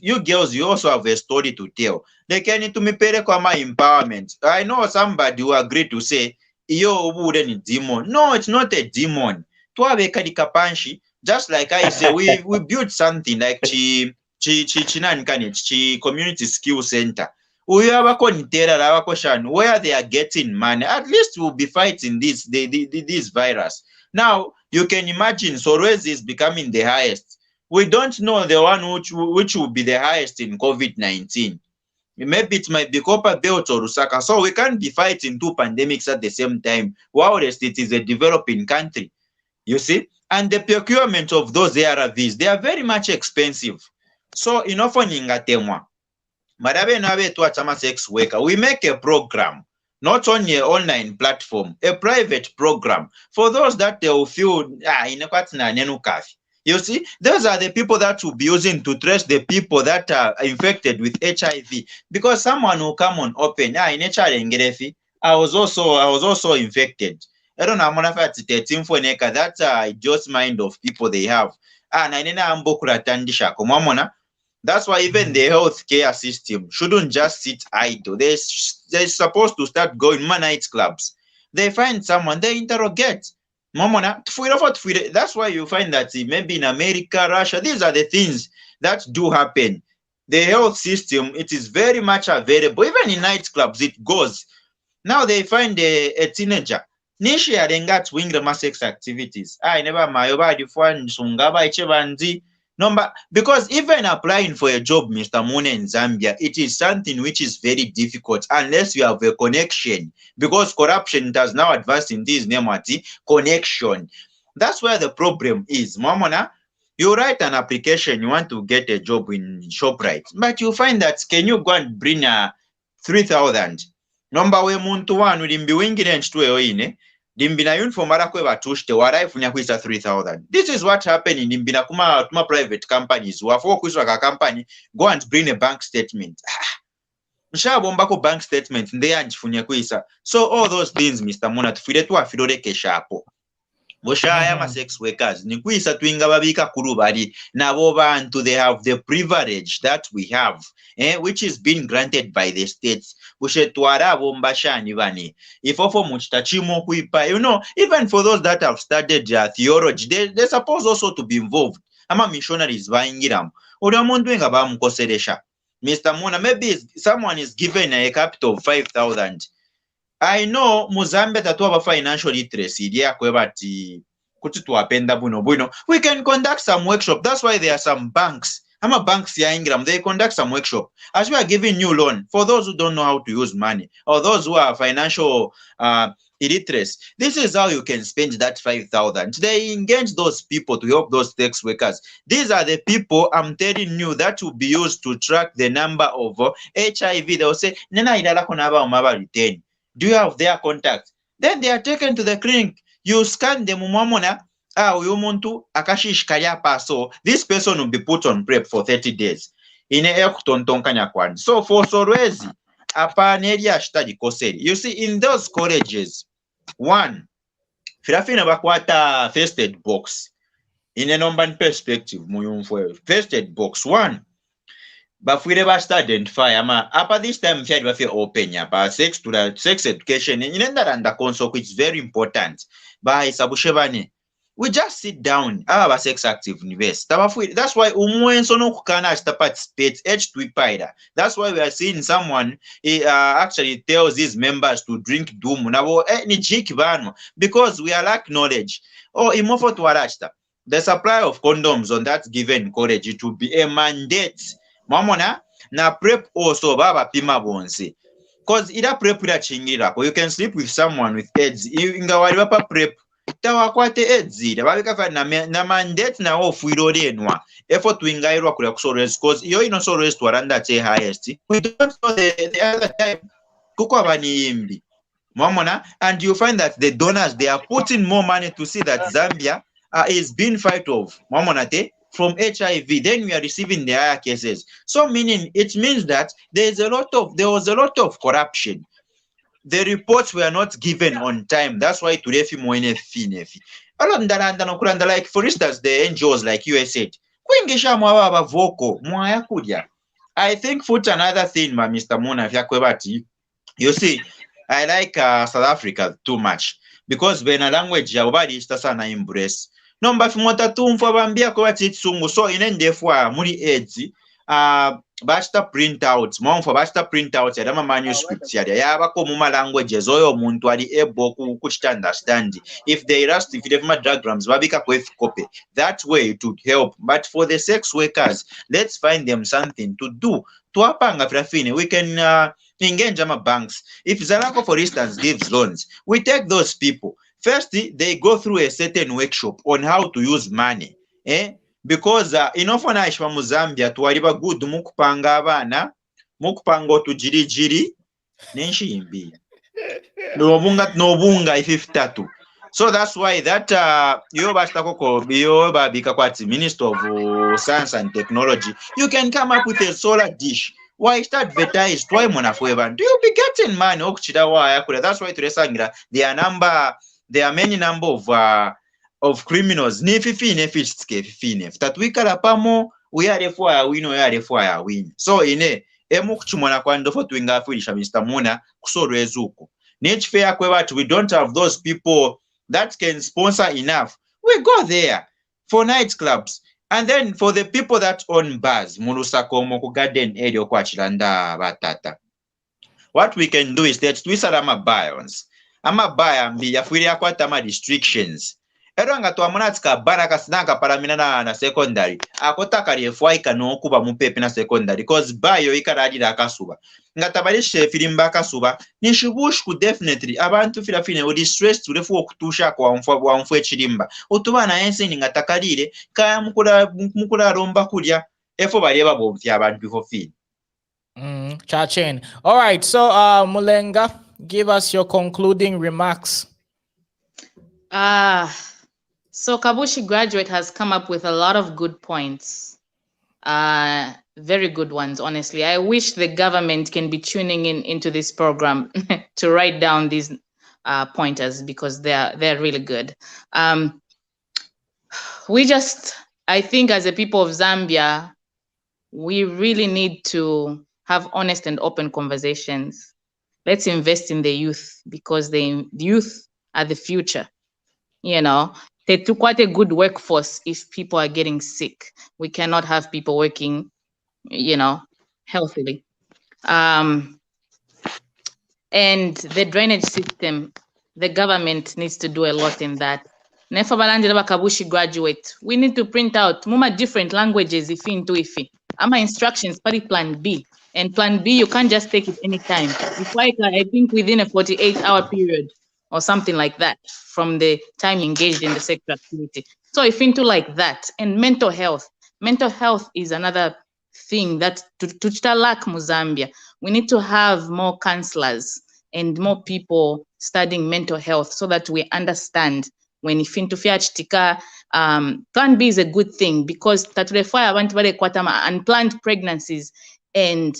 you also have a story to tell. They can to me pere kwa my empowerment. I know somebody who agreed to say, iyo wouldn't demon. No, it's not a demon. Tuwaweka likapanshi. Just like I say, we built something like chi community skill center. Where they are getting money. At least we'll be fighting this virus. Now you can imagine Solwezi is becoming the highest. We don't know the one which will be the highest in COVID-19. Maybe it might be Copperbelt or Lusaka. So we can't be fighting two pandemics at the same time, whilst it is a developing country. You see? And the procurement of those ARVs, they are very much expensive. So inofoninga temwa. Madabe nabe tu atama sex worker. We make a program, not only an online platform, a private program for those that they will feel inekwatina nenu kafi. You see, those are the people that will be using to trace the people that are infected with HIV. Because someone will come on open, I was also infected. I don't know that's just mind of people they have. That's why even the healthcare system shouldn't just sit idle. They're supposed to start going night clubs. They find someone, they interrogate. That's why you find that maybe in America, Russia, these are the things that do happen. The health system, it is very much available. Even in nightclubs, it goes. Now they find a teenager. Nishi arengat wingra sex activities. I never mayobadi fwan sungaba ichebanzi. No, because even applying for a job, Mr. Mune, in Zambia, it is something which is very difficult unless you have a connection. Because corruption has now advanced in this name, connection. That's where the problem is. Momona, you write an application, you want to get a job in ShopRite, but you find that can you go and bring 3,000? Number we muntu one will be winging and to Dimbina uniform marakwe batushte waraifunya kuisa 3,000. This is what happened in Dimbina kuma private companies. Wafo kuiswa ka company, go and bring a bank statement. Mshabombako bank statement, nde anjifunya kuisa. So all those things, Mr. Mona, tufile tu afidore keshapo. Boshaya sex workers, ni kuisa tuinga babika kurubari, na bobantu, they have the privilege that we have, which is being granted by the states. If ofo muchitachimo kuipa, even for those that have studied theology, they're supposed also to be involved. Ama missionaries vaingiram. Udamunduinga ba mkoseresha. Mr. Muna, maybe someone is given a capital of 5,000. I know Muzambia tatuwa financial literacy. We can conduct some workshop. That's why there are some banks banks here in Ingram, they conduct some workshop. As we are giving you loan, for those who don't know how to use money, or those who are financial illiteracy, this is how you can spend that 5,000. They engage those people to help those sex workers. These are the people, I'm telling you, that will be used to track the number of HIV. They will say, do you have their contact? Then they are taken to the clinic. You scan them, so this person will be put on PrEP for 30 days. So for Solwezi, you see, in those colleges, one, firafina bakwata first aid box. In a number perspective, first aid box, one, but we never start identify apa this time fiad bafe open ya sex to the sex education in under console, which is very important. By sabushebane, we just sit down our sex active universe. That's why umwenso kukana participate H2 that's why we are seeing someone actually tells his members to drink doom because we are lack knowledge. Or imofo to arashta. The supply of condoms on that given college, it will be a mandate. Mamona na PrEP also baba pima bonse. Cause ida PrEP ida chingira, you can sleep with someone with AIDS. Inga waliwapa PrEP tawakwate AIDS babika na mandate na ofuiro denwa effort wingairwa kula kusolwezi cause iyo ino Solwezi twaranda che highest. We don't know the other time kuko abaniyimbi mamona, and you find that the donors, they are putting more money to see that Zambia is being fight off mamona te from HIV. Then we are receiving the higher cases. So meaning it means that there was a lot of corruption. The reports were not given on time. That's why today like for instance the NGOs like USAID. I think for another thing, Mr. Muna, you see, I like South Africa too much because when a language is sana embrace. Number fimota tumfwa bambia kwa chitsungu so inendefwa muri edzi basta printouts monfwa basta printouts ya dama manuscripts ya yabako muma languages oyo muntu ali able kuchita understand. If they rust, if they have diagrams babika kwa copy, that way it would help. But for the sex workers, let's find them something to do. Tuapanga frafine, we can engage ama banks. If Zalako for instance gives loans, we take those people. First, they go through a certain workshop on how to use money, because inofana ishwa mu Zambia tuwaliba good mukupanga abana mukupanga tujirijiri nenshimbi nobunga ififitatu. So that's why that yo bastakoko yo babika kwati Minister of Science and Technology, you can come up with a solar dish. Why start advertise twy monafweba? Do you be getting money okuchira waya kule? That's why turesangira there are many number of criminals. Tatwikala pamo we win. So ine emukuchumana kwando for twinga fulisha Mr. Muna Solwezi uko. Fair kwebatu, we don't have those people that can sponsor enough. We go there for nightclubs. And then for the people that own bars, Lusaka Moku Garden area kwa chilanda batata. What we can do is that we salama bions. Ama baya mbi yafwiri akwata ma restrictions. Eranga to amunatika baraka sinanga paramina na secondary. Akota karefwa ikano kuba mupepe na secondary because bayo ikarajira akasuba. Ngatabalishe filimba akasuba nishubush ku definitely abantu filafine odi stress tulefu okutusha kwa mfu echirimba. Otubana ense ngatakalire kaya mukula romba kulya efo baleba bomfya abantu bifo fine. Chachen. All right, so Mulenga, give us your concluding remarks. So Kabushi graduate has come up with a lot of good points. Very good ones, honestly. I wish the government can be tuning into this program to write down these pointers because they're really good. I think as a people of Zambia, we really need to have honest and open conversations. Let's invest in the youth because the youth are the future. You know, they took quite a good workforce if people are getting sick. We cannot have people working, you know, healthily. And the drainage system, the government needs to do a lot in that. Nefa Kabushi graduate, we need to print out muma different languages if into ifi. ama instructions pali plan B, and plan B you can't just take it anytime. It's like I think within a 48-hour period or something like that from the time you engaged in the sexual activity. So if into like that, and mental health is another thing that to lack Zambia. We need to have more counselors and more people studying mental health so that we understand when if into fiachitika. Plan B is a good thing because tatulefaya abantu balekwata unplanned pregnancies and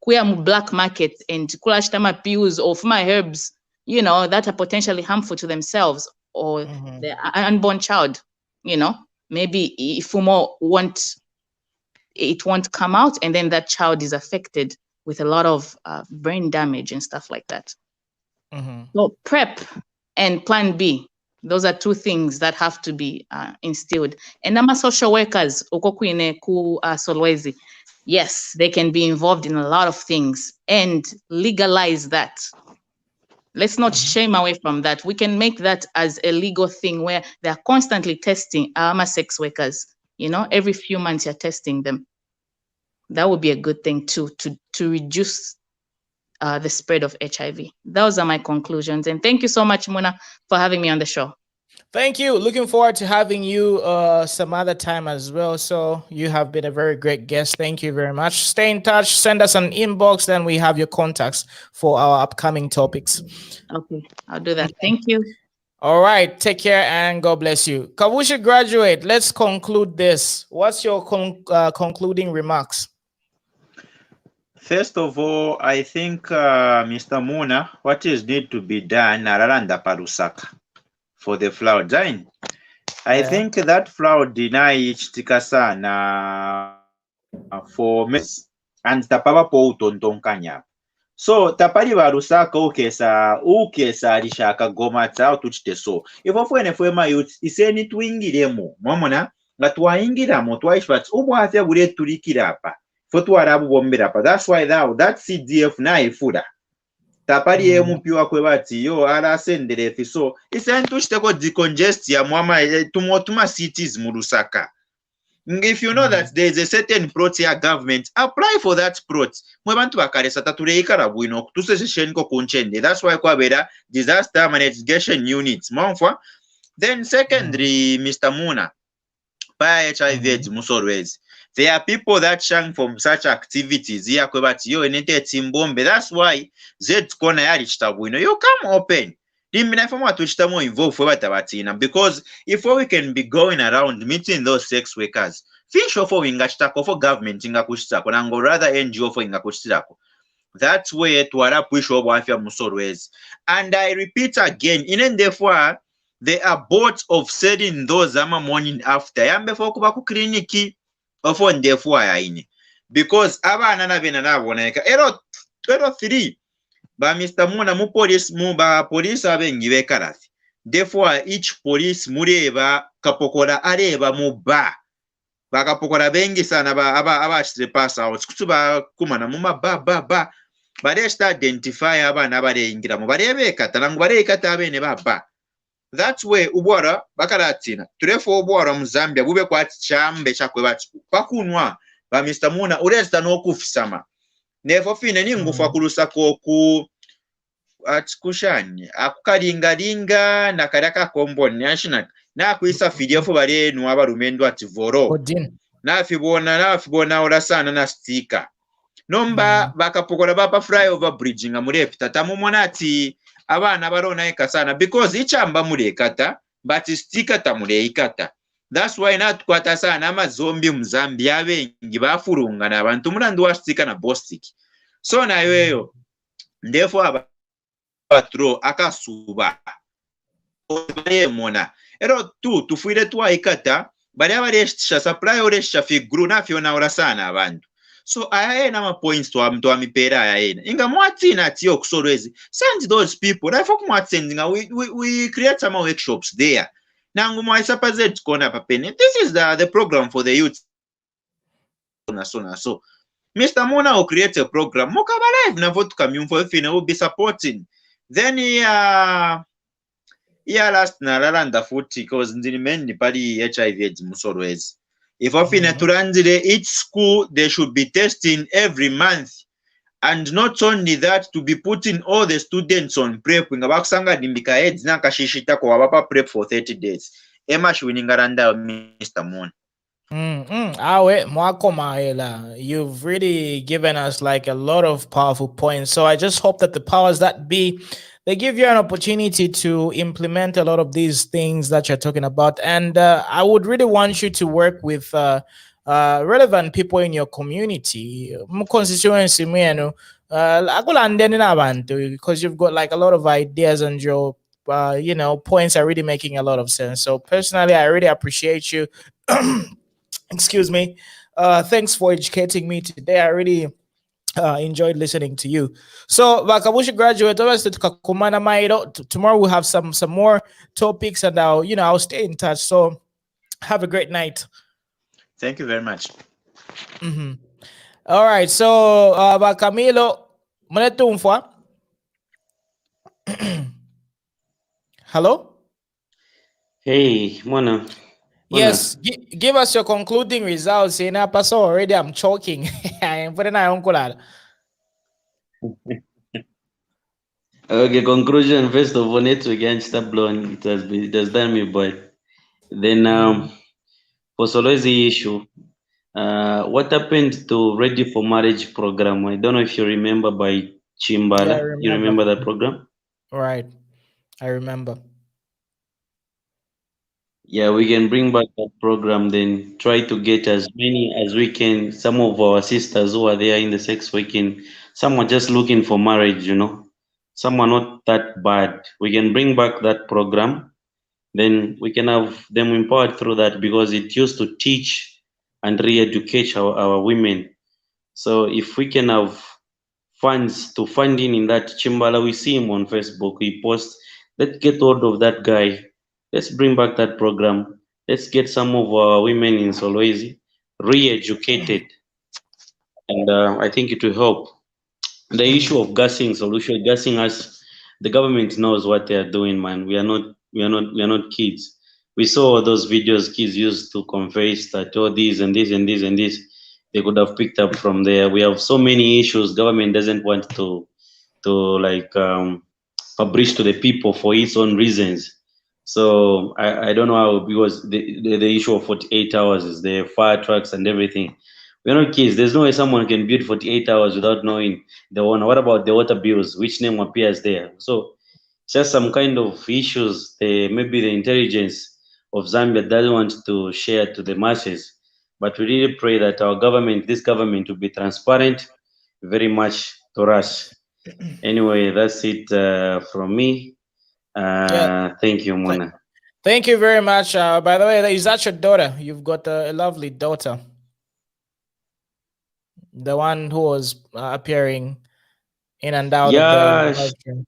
kuya mu black market and kulashitama pills or my herbs, you know, that are potentially harmful to themselves or the unborn child. You know, maybe if Fumo won't come out, and then that child is affected with a lot of brain damage and stuff like that. So PrEP and Plan B, those are two things that have to be instilled. And nama social workers, okokuine ku Solwezi, yes, they can be involved in a lot of things and legalize that. Let's not shame away from that. We can make that as a legal thing where they're constantly testing our sex workers. You know, every few months you're testing them. That would be a good thing too, to reduce the spread of HIV. Those are my conclusions. And thank you so much, Muna, for having me on the show. Thank you. Looking forward to having you some other time as well. So you have been a very great guest. Thank you very much. Stay in touch. Send us an inbox. Then we have your contacts for our upcoming topics. Okay, I'll do that. Thank you. All right. Take care and God bless you. Kavusha graduate, let's conclude this. What's your concluding remarks? First of all, I think, Mr. Muna, what is need to be done Nararanda Lusaka for the flood. I think that flood denied Tikasana for mess and Tapapa po Tontonkanya. So Tapari Lusaka ukesa rishaka gomata tuchiteso. If of my youth is any twingiremo, Momona, that waingiramo twice, but Ubwatha would turikirapa. That's why that CDF na ifuda tapari emupiwa kwebati yo arasendere fiso isentushiteko decongest ya mwama tumotuma cities mu Lusaka. If you know that there is a certain plot here government, apply for that plot. Mwebantu bakalesa tatuleikara bwino kutuseshen ko kunchende. That's why kwabera disaster mitigation units monfwa. Then secondly, Mr. Muna by HIV Solwezi. There are people that shun from such activities here. That's why Z corner you come open. Because if we can be going around meeting those sex workers, fish for government or rather NGO for that's where to push over Solwezi. And I repeat again, in therefore they are both of selling those morning after. Yambe for kubaku kliniki. Often therefore because abana na bena naboneka ero 3 ba Mr. Muna mu police mu ba police abengi bekarathi therefore each police mureba kapokora areba mu ba bakapokora bengi sana aba pass out kutuba kumana mu ba bare identify abana barengera mu barebeka talangu barekata abene baba. That's where ubwara bakaratina turefo ubwara mu Zambia bube kwa chambe chakwe bachi pakunwa ba Mr. Muna uresta no kufisama nefo fine ni ngufa kulusa ku atikushani akukaringa na karaka komboni national na kuisa CDF bare no abarumendo ativoro na fibona ora sana na sticker nomba bakapokora bapa flyover bridging amurepita tamumona ati abana barona ekasana because ichamba murekata but sticker tamureikata. That's why not kwata sana amazombi mu Zambia bengi bafurunga na abantu mulandu wa sticker na bostik. So na yoyo therefore patro akasuba mona ero tufuire twaikata bari abaresha supply oresha figuru na fiona orasana abantu. So I na points to amipera ayena. Inga mwatina atiyo kusolwezi. Send those people. I fuck sending we create some workshops there. Nangu mwa isapaze tukona papene. This is the program for the youth. So Mr. Muna will create a program. Mukaba live na vote community for fine will be supporting. Then last na lalanda futi because ndini men ni pali HIV AIDS Solwezi. If each school, they should be testing every month. And not only that, to be putting all the students on prep. Prep for 30 days. Mr. Moon. You've really given us like a lot of powerful points. So I just hope that the powers that be, they give you an opportunity to implement a lot of these things that you're talking about. And I would really want you to work with relevant people in your community, constituency, because you've got like a lot of ideas and your points are really making a lot of sense. So personally, I really appreciate you. Excuse me. Thanks for educating me today. I really enjoyed listening to you. So, Bakabushi graduate, obviously, tomorrow we'll have some more topics, and I'll stay in touch. So, have a great night. Thank you very much. Mm-hmm. All right. So, Bakamilo, Monetumfwa. Hello. Hey, Mona. Yes, give us your concluding results. In Paso already, I'm choking. I'm putting my uncle. Okay, conclusion. First of all, network against the blown. It has done me, but then for Solwezi issue, what happened to Ready for Marriage program? I don't know if you remember by Chimbala. Yeah, I remember. You remember that program? Right, I remember. Yeah, we can bring back that program, then try to get as many as we can. Some of our sisters who are there in the sex working, some are just looking for marriage, Some are not that bad. We can bring back that program, then we can have them empowered through that because it used to teach and re-educate our women. So if we can have funds to funding in that Chimbala, we see him on Facebook, he posts, let's get hold of that guy. Let's bring back that program. Let's get some of our women in Solwezi re-educated. And I think it will help. The issue of gassing us, the government knows what they are doing, man. We are not kids. We saw those videos kids used to confess that this and this and this and this. They could have picked up from there. We have so many issues. Government doesn't want to like publish to the people for its own reasons. So I don't know how, because the issue of 48 hours is there, fire trucks and everything. We're not kids. There's no way someone can build 48 hours without knowing the owner. What about the water bills? Which name appears there? So just some kind of issues. Maybe the intelligence of Zambia doesn't want to share to the masses. But we really pray that this government will be transparent very much to us. Anyway, that's it from me. Thank you, Mona. Thank you very much. By the way, is that your daughter? You've got a lovely daughter. The one who was appearing in and out of the live stream.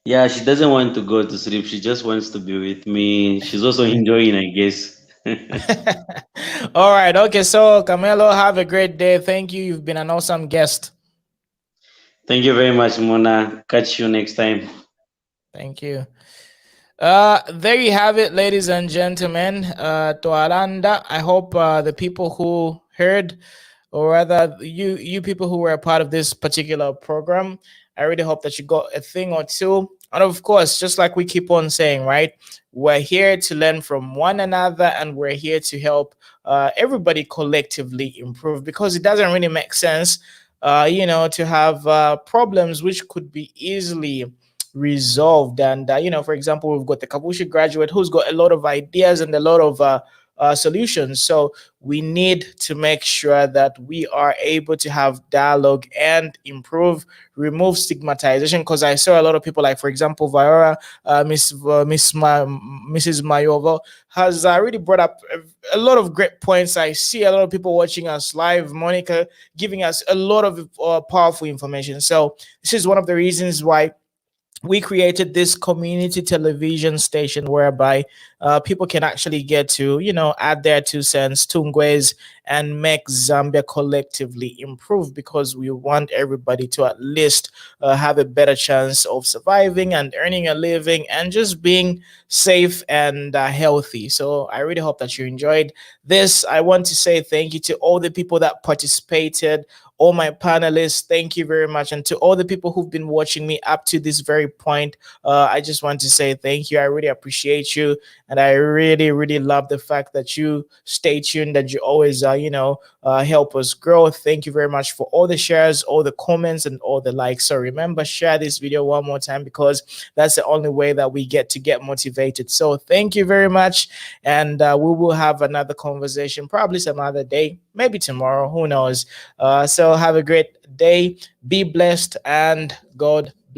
Yeah, she doesn't want to go to sleep. She just wants to be with me. She's also enjoying, I guess. All right. Okay. So, Camelo, have a great day. Thank you. You've been an awesome guest. Thank you very much, Mona. Catch you next time. Thank you. There you have it, ladies and gentlemen. Toalanda, I hope the people who heard, or rather you people who were a part of this particular program, I really hope that you got a thing or two. And of course, just like we keep on saying, right? We're here to learn from one another, and we're here to help everybody collectively improve, because it doesn't really make sense, to have problems which could be easily resolved. And for example, we've got the Kabushi graduate who's got a lot of ideas and a lot of solutions. So we need to make sure that we are able to have dialogue and remove stigmatization, because I saw a lot of people, like for example Viola, Mrs. Mayova has really brought up a lot of great points. I see a lot of people watching us live, Monica giving us a lot of powerful information. So this is one of the reasons why we created this community television station whereby people can actually get to, add their 2 cents, tungwes, and make Zambia collectively improve, because we want everybody to at least have a better chance of surviving and earning a living and just being safe and healthy. So I really hope that you enjoyed this. I want to say thank you to all the people that participated, all my panelists. Thank you very much. And to all the people who've been watching me up to this very point, I just want to say thank you. I really appreciate you. And I really, really love the fact that you stay tuned, that you always, help us grow. Thank you very much for all the shares, all the comments, and all the likes. So remember, share this video one more time, because that's the only way that we get to get motivated. So thank you very much. And we will have another conversation probably some other day, maybe tomorrow, who knows. So have a great day, be blessed, and God